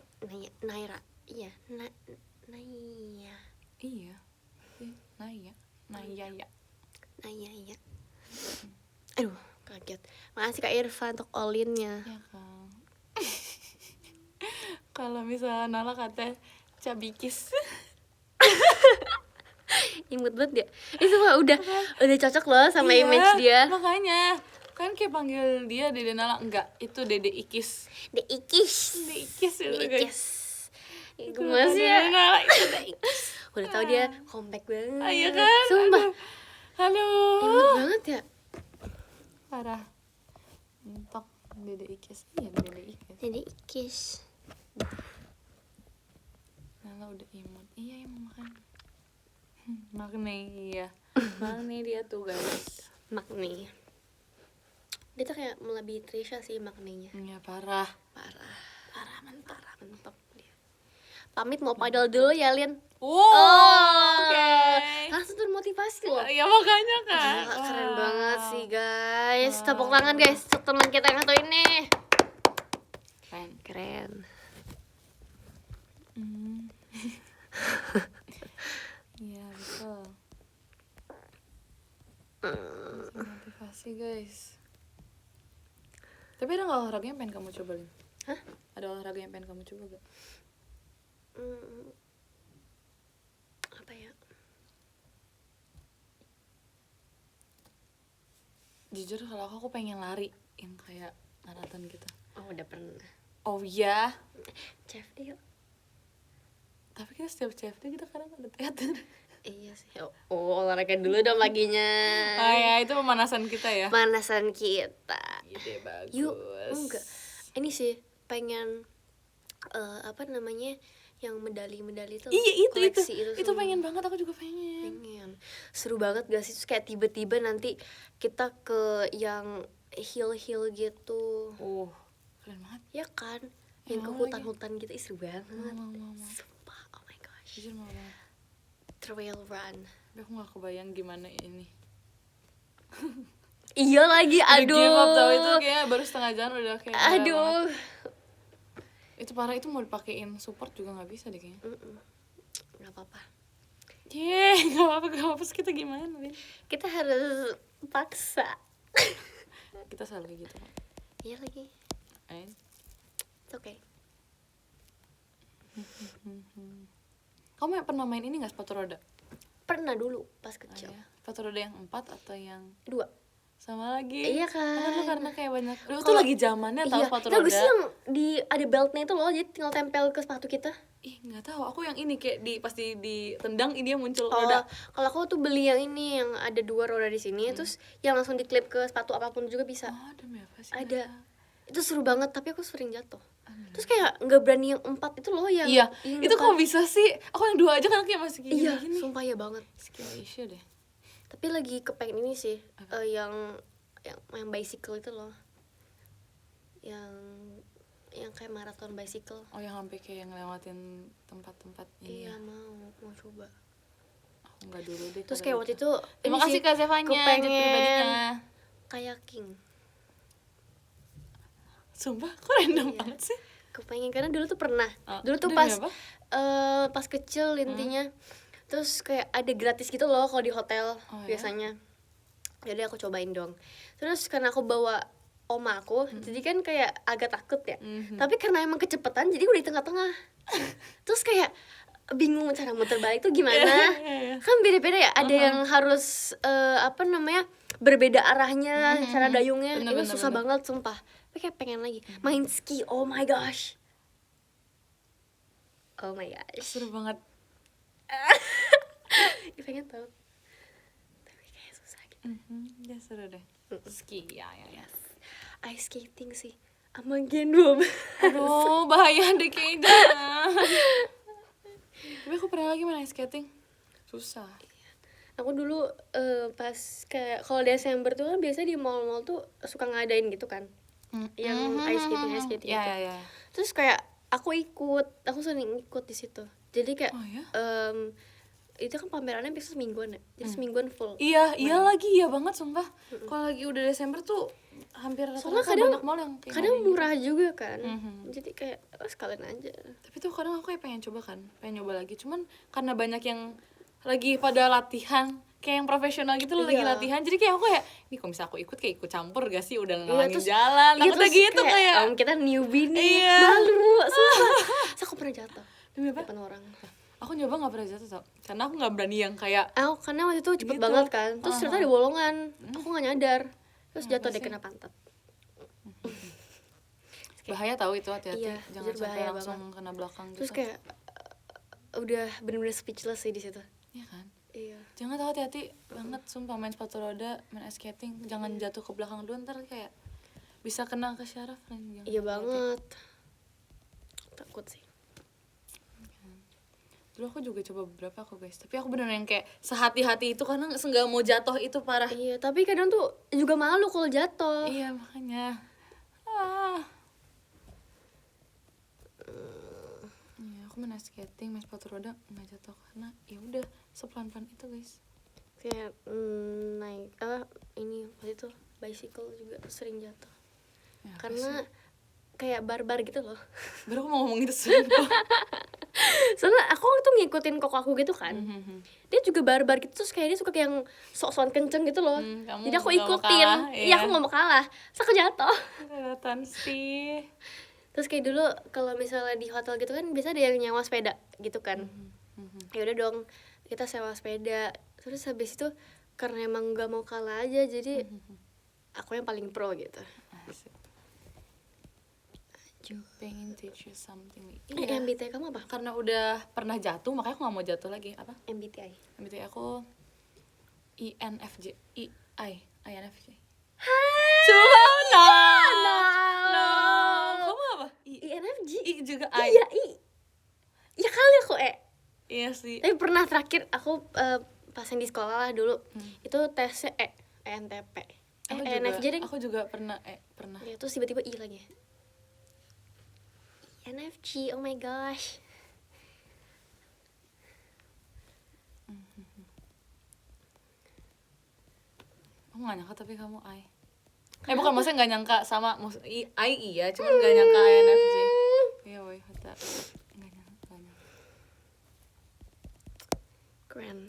Speaker 1: Naira. Iya, Naya.
Speaker 2: Iya. Naya. Naya ya.
Speaker 1: Naya ya. Aduh, kaget. Makasih Kak Irfan untuk all-in-nya.
Speaker 2: Ya kan. Kalau misalnya Nala kata cabikis.
Speaker 1: Imut banget dia. Itu mah udah cocok loh sama
Speaker 2: Iya,
Speaker 1: image dia.
Speaker 2: Makanya kan kayak panggil dia Dede Nala, enggak, itu Dede Ikis.
Speaker 1: The Ikis.
Speaker 2: Dede Ikis itu
Speaker 1: The
Speaker 2: guys.
Speaker 1: Ikis.
Speaker 2: Itu
Speaker 1: Gemes
Speaker 2: Dede
Speaker 1: ya.
Speaker 2: Nala, itu Dede Ikis.
Speaker 1: Udah tau dia compact banget.
Speaker 2: Iya kan?
Speaker 1: Sumpah.
Speaker 2: Halo.
Speaker 1: Imut banget ya.
Speaker 2: Parah. Mentok Dede Ikis. Iya, Dede Ikis.
Speaker 1: Jadi Ikis.
Speaker 2: Nala udah imut. Iya, emang makanya. Makne, iya. Makne dia tuh guys.
Speaker 1: Makni. Dia tuh kayak melebihi Trisha sih maknanya.
Speaker 2: Iya, parah.
Speaker 1: Parah mentok dia. Pamit mau padel dulu ya Lin.
Speaker 2: Oke.
Speaker 1: Langsung termotivasi loh.
Speaker 2: Ya makanya kan.
Speaker 1: Gila, keren
Speaker 2: Wow.
Speaker 1: banget sih guys.
Speaker 2: Wow.
Speaker 1: Tepuk tangan guys untuk teman kita yang satu ini. Keren.
Speaker 2: Iya betul. Bisa motivasi guys. Tapi ada nggak olahraga yang pengen kamu coba Lin?
Speaker 1: Hah?
Speaker 2: Ada olahraga yang pengen kamu coba gak?
Speaker 1: Apa ya?
Speaker 2: Jujur kalau aku pengen lari yang kayak maraton gitu.
Speaker 1: Oh udah pernah.
Speaker 2: Oh iya.
Speaker 1: CFD yuk.
Speaker 2: Tapi kita setiap CFD kita kadang ada teater.
Speaker 1: Iya sih. Oh olahraga dulu dong paginya.
Speaker 2: Oh ya itu pemanasan kita ya.
Speaker 1: Manasan kita.
Speaker 2: Ide bagus.
Speaker 1: Yuk, enggak. Ini sih pengen apa namanya yang medali-medali tuh.
Speaker 2: Iya itu
Speaker 1: koleksi
Speaker 2: itu
Speaker 1: semua.
Speaker 2: pengen banget, aku juga pengen.
Speaker 1: Seru banget gak sih? Terus kayak tiba-tiba nanti kita ke yang hill gitu.
Speaker 2: Oh keren banget.
Speaker 1: Ya kan? Yang ke
Speaker 2: Mau
Speaker 1: hutan-hutan gitu. Ih, seru banget.
Speaker 2: Mau.
Speaker 1: Sumpah, oh my gosh.
Speaker 2: Jujur mau banget.
Speaker 1: Trail run.
Speaker 2: Tapi aku gak kebayang gimana ini.
Speaker 1: Iya lagi,
Speaker 2: Udah
Speaker 1: aduh.
Speaker 2: give up tau, itu kayak baru setengah jalan udah kayak gila
Speaker 1: Aduh.
Speaker 2: banget. Itu parah, itu mau dipakein support juga gak bisa deh kayaknya.
Speaker 1: Gak apa-apa.
Speaker 2: Gak apa-apa, terus kita gimana Lin?
Speaker 1: Kita harus paksa.
Speaker 2: Kita selalu kayak gitu.
Speaker 1: Iya lagi.
Speaker 2: Right?
Speaker 1: It's okay.
Speaker 2: Kamu yang pernah main ini gak, sepatu roda?
Speaker 1: Pernah dulu pas
Speaker 2: Oh,
Speaker 1: kecil.
Speaker 2: ya. Sepatu roda yang 4 atau yang
Speaker 1: 2.
Speaker 2: sama lagi?
Speaker 1: Iya kan.
Speaker 2: Lu karena kayak banyak. Lu tuh
Speaker 1: Kalau-
Speaker 2: lagi zamannya tahu
Speaker 1: Iya,
Speaker 2: sepatu
Speaker 1: tau
Speaker 2: roda.
Speaker 1: gak sih yang ada beltnya itu loh, jadi tinggal tempel ke sepatu kita.
Speaker 2: Ih, nggak tahu. Aku yang ini kayak pasti ditendang ini dia muncul
Speaker 1: Oh,
Speaker 2: roda.
Speaker 1: kalau aku tuh beli yang ini yang ada 2 roda di sini, terus yang langsung diklip ke sepatu apapun juga bisa.
Speaker 2: Oh, demi apa sih?
Speaker 1: Ada. Itu seru banget, tapi aku sering jatuh. Terus kayak nggak berani yang 4 itu loh yang
Speaker 2: Iya,
Speaker 1: yang
Speaker 2: itu
Speaker 1: depan.
Speaker 2: kok bisa sih? Aku yang 2 aja kan kayak masih kayak
Speaker 1: Iya,
Speaker 2: gini.
Speaker 1: sumpah ya banget.
Speaker 2: Skill issue deh.
Speaker 1: Tapi lagi kepengen ini sih, yang bicycle itu loh. Yang kayak maraton bicycle.
Speaker 2: Oh, yang sampai kayak ngelewatin tempat-tempat ini.
Speaker 1: Iya,
Speaker 2: Ya.
Speaker 1: mau coba.
Speaker 2: Aku nggak dulu deh.
Speaker 1: Terus
Speaker 2: kalau
Speaker 1: kayak waktu
Speaker 2: itu.
Speaker 1: itu
Speaker 2: Terima
Speaker 1: ini
Speaker 2: kasih
Speaker 1: sih,
Speaker 2: Kak Zevanya, jet
Speaker 1: kepengen
Speaker 2: pribadinya.
Speaker 1: kayaking.
Speaker 2: Sumpah, kok random
Speaker 1: Iya.
Speaker 2: banget sih?
Speaker 1: Kepengen karena dulu tuh pernah.
Speaker 2: Oh,
Speaker 1: Dulu tuh
Speaker 2: demi
Speaker 1: pas
Speaker 2: apa?
Speaker 1: pas kecil intinya. Terus kayak ada gratis gitu loh kalau di hotel
Speaker 2: Oh, ya?
Speaker 1: biasanya. Jadi aku cobain dong. Terus karena aku bawa oma aku, jadi kan kayak agak takut ya. Tapi karena emang kecepetan, jadi udah di tengah-tengah. Terus kayak bingung cara muter balik tuh gimana. Kan beda-beda ya. Ada yang harus berbeda arahnya, cara dayungnya.
Speaker 2: Bener,
Speaker 1: Itu
Speaker 2: bener,
Speaker 1: susah
Speaker 2: bener.
Speaker 1: banget sumpah. Tapi kayak pengen lagi main ski. Oh my gosh. Oh my gosh.
Speaker 2: Seru banget.
Speaker 1: Pengen tau. Tapi kayak susah gitu.
Speaker 2: Ya seru deh. Ski, ya.
Speaker 1: Ice skating sih sama Gen 12.
Speaker 2: Aduh, bahaya deh kayaknya. Tapi aku pernah lagi main ice skating. Susah.
Speaker 1: Aku dulu pas kayak kalau Desember tuh kan biasa di mall-mall tuh suka ngadain gitu kan. Yang ice skating
Speaker 2: Ya,
Speaker 1: itu.
Speaker 2: ya.
Speaker 1: Terus kayak aku sering ikut di situ. Jadi kayak
Speaker 2: Oh, ya?
Speaker 1: itu kan pamerannya biasa semingguan ya. Jadi semingguan full.
Speaker 2: Iya lagi, iya banget sumpah. Kalau lagi udah Desember tuh hampir
Speaker 1: Soalnya
Speaker 2: rata-rata
Speaker 1: kadang
Speaker 2: banyak mall yang kayak
Speaker 1: kadang
Speaker 2: ngadain
Speaker 1: murah juga kan.
Speaker 2: Mhm.
Speaker 1: Jadi kayak sekalian aja.
Speaker 2: Tapi tuh kadang aku kayak pengen coba kan, pengen nyoba lagi. Cuman karena banyak yang lagi pada latihan, kayak yang profesional gitu loh, lagi
Speaker 1: Iya.
Speaker 2: latihan. Jadi kayak aku kayak, ini kalau misalnya aku ikut kayak ikut campur gak sih, udah
Speaker 1: Iya,
Speaker 2: ngalangin
Speaker 1: terus-
Speaker 2: jalan,
Speaker 1: Iya,
Speaker 2: takutnya
Speaker 1: terus
Speaker 2: gitu kayak
Speaker 1: kita newbie nih,
Speaker 2: Iya.
Speaker 1: baru, sumpah. Terus aku pernah jatuh
Speaker 2: demi apa?
Speaker 1: depan orang.
Speaker 2: Aku nyoba gak pernah jatuh tau, karena aku gak berani yang kayak
Speaker 1: Aku karena waktu itu cepet
Speaker 2: Gitu.
Speaker 1: banget kan, terus ternyata ada bolongan, aku gak nyadar, terus jatuh deh
Speaker 2: sih?
Speaker 1: kena pantat.
Speaker 2: bahaya tahu itu, hati-hati,
Speaker 1: Iya,
Speaker 2: jangan
Speaker 1: jujur
Speaker 2: sampai
Speaker 1: bahaya
Speaker 2: langsung kena belakang gitu.
Speaker 1: Terus kayak udah bener-bener speechless sih di situ.
Speaker 2: Iya kan,
Speaker 1: Iya.
Speaker 2: jangan tahu, hati-hati banget sumpah main sepatu roda, main ice skating, jangan jatuh ke belakang dulu, ntar kayak bisa kena ke syaraf kan. Jangan,
Speaker 1: Iya
Speaker 2: hati-hati.
Speaker 1: banget. Takut sih.
Speaker 2: Dulu aku juga coba beberapa aku guys, tapi aku bener yang kayak sehati-hati itu karena nggak mau jatuh itu parah.
Speaker 1: Iya, tapi kadang tuh juga malu kalau jatuh.
Speaker 2: Iya makanya. Iya, aku main ice skating, main sepatu roda nggak jatuh karena ya udah sepelan-pelan itu guys.
Speaker 1: Kayak naik ini waktu itu bicycle juga sering jatuh.
Speaker 2: Ya,
Speaker 1: Karena kayak barbar gitu loh.
Speaker 2: baru aku mau ngomong itu sumpah.
Speaker 1: Soalnya aku tuh ngikutin koko aku gitu kan. Dia juga barbar gitu, terus kayak dia suka kayak yang sok-sokan kenceng gitu loh.
Speaker 2: Kamu
Speaker 1: Jadi aku
Speaker 2: nggak mau
Speaker 1: ikutin.
Speaker 2: kalah,
Speaker 1: Iya,
Speaker 2: iya.
Speaker 1: aku gak mau kalah. Terus aku jatuh.
Speaker 2: Kelihatan sih.
Speaker 1: Terus kayak dulu kalau misalnya di hotel gitu kan biasa ada yang nyewa sepeda gitu kan. Ya udah dong, kita sewa sepeda. Terus habis itu karena emang gak mau kalah aja, jadi aku yang paling pro gitu.
Speaker 2: Asik. Pengen teach you something.
Speaker 1: MBTI kamu apa?
Speaker 2: Karena udah pernah jatuh makanya aku gak mau jatuh lagi. Apa?
Speaker 1: MBTI.
Speaker 2: MBTI aku INFJ. INFJ. Sumpah, no. Kamu apa?
Speaker 1: INFJ.
Speaker 2: I juga I.
Speaker 1: Iya, ya kali aku
Speaker 2: Iya sih.
Speaker 1: Tapi pernah terakhir aku pas yang di sekolah lah dulu, itu tesnya ENTP. ENFJ deh.
Speaker 2: Aku juga pernah pernah.
Speaker 1: Ya, terus tiba-tiba I lagi. ENFJ, oh my gosh.
Speaker 2: Aku gak nyangka tapi kamu I. Bukan, maksudnya gak nyangka sama I iya, cuman gak nyangka INFJ. Iya woy, Hata. Gak nyangka.
Speaker 1: Keren.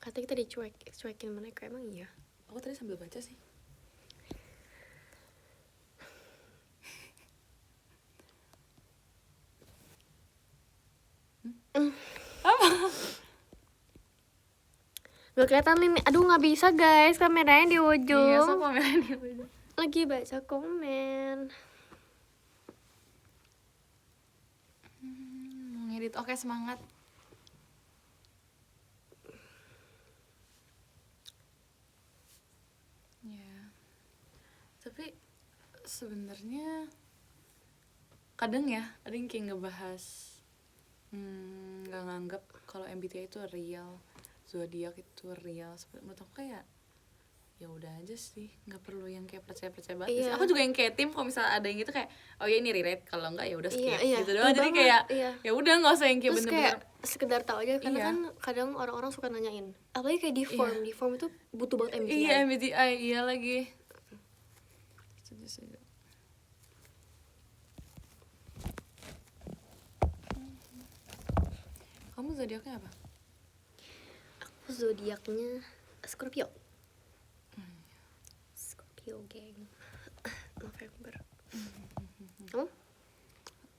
Speaker 1: Katanya kita dicuekin mereka, emang iya?
Speaker 2: Aku tadi sambil baca sih.
Speaker 1: Gak kelihatan nih, aduh gak bisa guys, kameranya di ujung.
Speaker 2: Iya, so kameranya di ujung.
Speaker 1: Lagi baca komen.
Speaker 2: Mau ngedit, oke semangat. Ya, tapi sebenarnya kadang ya ada yang kayak ngebahas nggak nganggap kalau MBTI itu real, zodiak itu real. Menurut aku kayak ya udah aja sih, nggak perlu yang kayak percaya banget sih.
Speaker 1: Iya.
Speaker 2: Aku juga yang kayak tim kalau misalnya ada yang gitu kayak oh ya ini relate, kalau enggak ya udah skip
Speaker 1: Iya,
Speaker 2: gitu doang.
Speaker 1: betul
Speaker 2: Jadi
Speaker 1: banget,
Speaker 2: kayak
Speaker 1: iya.
Speaker 2: ya udah nggak usah yang kayak
Speaker 1: Terus
Speaker 2: bener-bener
Speaker 1: kayak sekedar tahu aja, karena
Speaker 2: Iya.
Speaker 1: kan kadang orang-orang suka nanyain. Apalagi kayak di form itu butuh banget MBTI.
Speaker 2: iya MBTI iya lagi. Setuju. Kamu zodiaknya apa?
Speaker 1: Aku zodiaknya Scorpio. Scorpio geng. November. Kamu?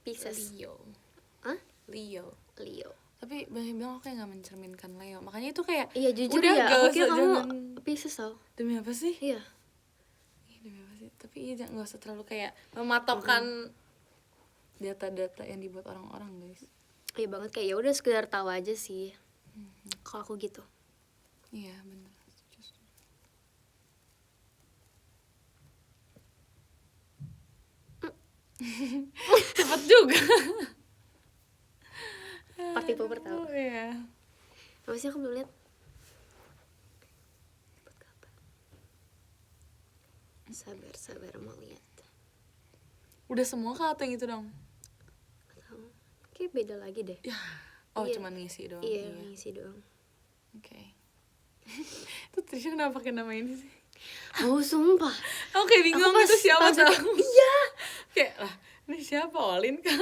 Speaker 1: Pisces.
Speaker 2: Leo.
Speaker 1: Hah?
Speaker 2: Leo.
Speaker 1: Leo.
Speaker 2: Tapi banyak bilang aku kayak gak mencerminkan Leo. Makanya itu kayak
Speaker 1: Iya jujur
Speaker 2: udah
Speaker 1: ya,
Speaker 2: gak
Speaker 1: aku
Speaker 2: usah,
Speaker 1: kira kamu
Speaker 2: jangan.
Speaker 1: Pisces tau.
Speaker 2: Demi apa sih?
Speaker 1: Iya.
Speaker 2: Demi apa sih? Tapi iya jangan, gak usah terlalu kayak mematokkan data-data yang dibuat orang-orang guys.
Speaker 1: Iya banget, kayak ya udah sekedar tahu aja sih. Kalau aku gitu.
Speaker 2: Iya bener. Cepet juga.
Speaker 1: Party popper tahu.
Speaker 2: Oh iya.
Speaker 1: Apa sih, aku belum lihat. Dapat kabar. Sabar mau lihat.
Speaker 2: Udah semua kah atau yang itu dong?
Speaker 1: Tahu. Kayak beda lagi deh.
Speaker 2: Oh
Speaker 1: Iya.
Speaker 2: cuman ngisi doang.
Speaker 1: Iya, ngisi doang.
Speaker 2: Oke. Itu Trisha kenapa pakai nama ini sih?
Speaker 1: Oh sumpah.
Speaker 2: Aku kayak bingung
Speaker 1: Aku
Speaker 2: itu siapa
Speaker 1: pas
Speaker 2: tahu.
Speaker 1: Iya.
Speaker 2: Kayak lah ini siapa, Olin kah?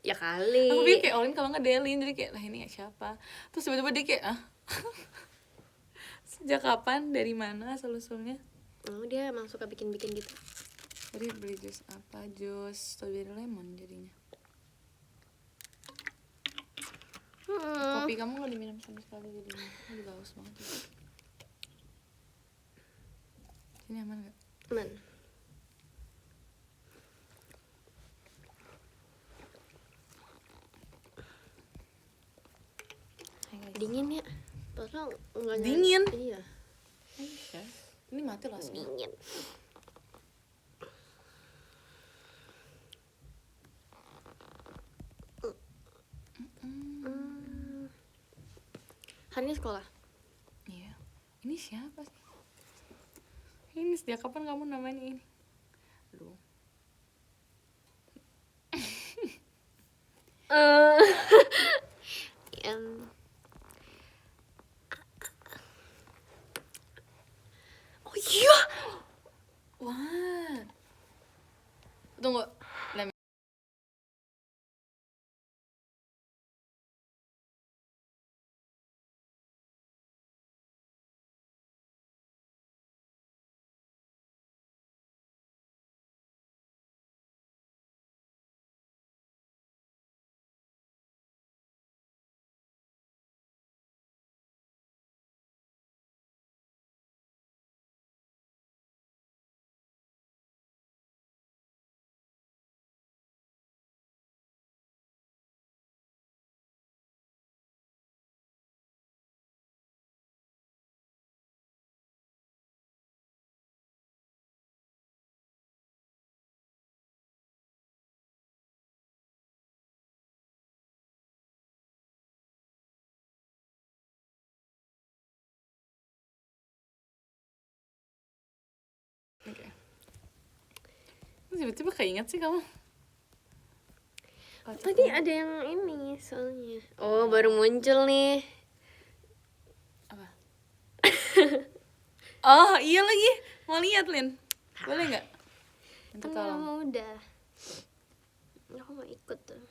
Speaker 1: Ya kali.
Speaker 2: Aku pikir kayak Olin kalau nggak Delin, jadi kayak lah ini siapa. Terus tiba-tiba dia kayak sejak kapan, dari mana asal-usulnya?
Speaker 1: Oh, dia emang suka bikin-bikin gitu.
Speaker 2: Tadi beli jus apa? Jus strawberry lemon jadinya. Kopi kamu nggak diminum sama sekali jadinya. Aku juga haus banget. Ini aman nggak?
Speaker 1: Aman. Dingin ya? Padahal enggak
Speaker 2: Dingin?
Speaker 1: Iya.
Speaker 2: Iya. Ini mati lah semua.
Speaker 1: Dingin. Hari ini sekolah.
Speaker 2: Iya. Ini siapa sih? Ini sejak kapan kamu namanya ini? Aduh.
Speaker 1: Oh iya.
Speaker 2: Wah. Tunggu. Lem. Oke. Tiba-tiba keinget sih kamu.
Speaker 1: Tadi ada yang ini soalnya. Oh, baru muncul nih.
Speaker 2: Apa? Oh iya lagi. Mau lihat Lin? Boleh nggak? Minta
Speaker 1: Kan
Speaker 2: tolong.
Speaker 1: mau udah. Aku mau ikut tuh.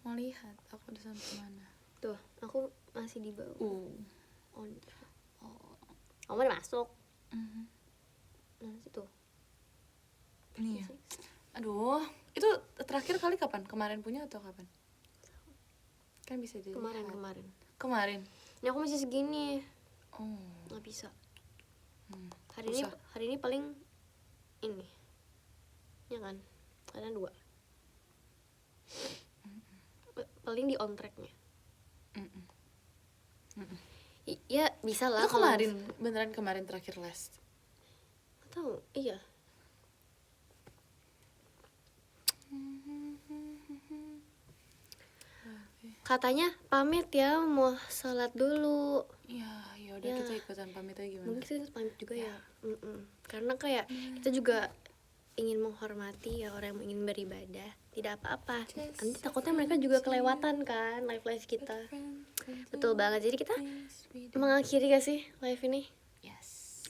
Speaker 2: Mau lihat aku udah sampai mana?
Speaker 1: Tuh, aku masih di bawah.
Speaker 2: Oh.
Speaker 1: Kamu udah masuk.
Speaker 2: Mhm.
Speaker 1: Nah, situ.
Speaker 2: Ini ya. Aduh, itu terakhir kali kapan? Kemarin punya atau kapan? Kan bisa jadi. Kemarin.
Speaker 1: Ini aku masih segini.
Speaker 2: Oh.
Speaker 1: Nggak bisa.
Speaker 2: Susah.
Speaker 1: Hari ini paling ini. Ya kan? Ada 2. Paling di on tracknya. Ya bisa lah.
Speaker 2: Itu kemarin, beneran kemarin terakhir les.
Speaker 1: Tahu, iya. Katanya pamit ya, mau sholat dulu.
Speaker 2: Ya udah
Speaker 1: Ya.
Speaker 2: kita ikutan pamit aja gimana?
Speaker 1: Mungkin kita pamit juga ya. Karena kayak kita juga ingin menghormati ya orang yang ingin beribadah. Tidak apa-apa. Nanti takutnya mereka juga kelewatan kan live kita. Betul banget. Jadi kita mengakhiri gak sih live ini? Yes.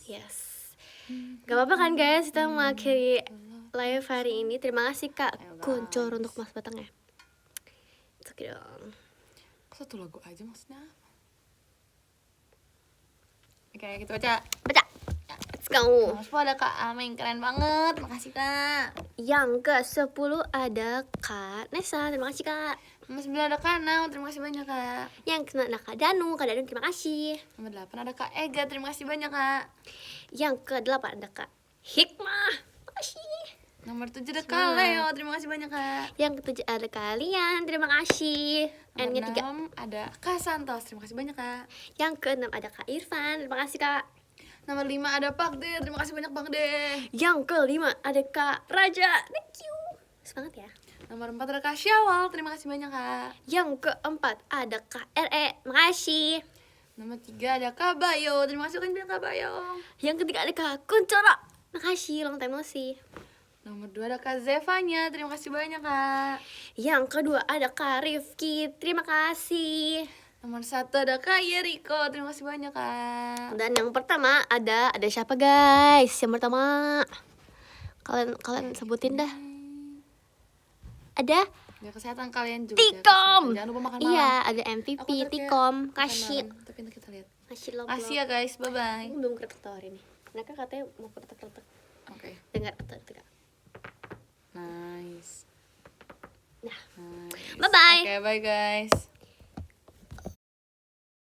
Speaker 1: Gak apa-apa kan guys, kita mengakhiri live hari ini. Terima kasih Kak Kuncor untuk Mas Batang ya. Oke dong.
Speaker 2: Satu lagu aja maksudnya apa? Oke, kita baca.
Speaker 1: Let's go.
Speaker 2: Mas Po ada Kak Ameng, keren banget. Makasih Kak.
Speaker 1: Yang ke-10 ada Kak Nesa. Terima kasih Kak.
Speaker 2: Nomor 9 ada Kak Nau, terima kasih banyak Kak.
Speaker 1: Yang ke-9 ada Kak Danu. Kak Danu terima kasih.
Speaker 2: Nomor 8 ada Kak Ega, terima kasih banyak Kak.
Speaker 1: Yang ke-8 ada Kak Hikmah. Makasih.
Speaker 2: Nomor 7 ada Kak Leo, terima kasih banyak Kak.
Speaker 1: Yang ke-7 ada kalian. Terima kasih.
Speaker 2: Nomor
Speaker 1: N-nya 3.
Speaker 2: 6 ada Kak Santos, terima kasih banyak Kak.
Speaker 1: Yang ke-6 ada Kak Irfan. Terima kasih Kak.
Speaker 2: Nomor 5 ada Pak Der, terima kasih banyak Bang Der.
Speaker 1: Yang ke-5 ada Kak Raja. Thank you. Semangat ya.
Speaker 2: Nomor 4 ada Kak Syawal, terima kasih banyak Kak.
Speaker 1: Yang ke-4 ada Kak RE. Makasih.
Speaker 2: Nomor 3 ada Kak Bayo, terima kasih banyak Kak Bayo.
Speaker 1: Yang ketiga ada Kak Kuncoro. Makasih, long time no see.
Speaker 2: Nomor 2 ada Kak Zevanya, terima kasih banyak Kak.
Speaker 1: Yang kedua ada Kak Rifki. Terima kasih.
Speaker 2: Nomor 1 ada Kak Yeriko, terima kasih banyak Kak.
Speaker 1: Dan yang pertama ada siapa guys? Yang pertama kalian sebutin dah. Ada
Speaker 2: Jaga kesehatan kalian juga.
Speaker 1: Tikom.
Speaker 2: Jangan lupa makan malam.
Speaker 1: Iya, ada MVP
Speaker 2: Aku ntar kayak
Speaker 1: Tikom.
Speaker 2: makan
Speaker 1: Kasih.
Speaker 2: malam, tapi nanti kita lihat.
Speaker 1: Kasih lo.
Speaker 2: Kasih ya guys, bye bye.
Speaker 1: Aku belum ketok-tawarin nih. Mereka katanya mau ketok-ketok.
Speaker 2: Oke.
Speaker 1: Dengar ketok-ketok.
Speaker 2: Nice.
Speaker 1: Nah.
Speaker 2: Nice.
Speaker 1: Bye-bye.
Speaker 2: Oke, bye guys.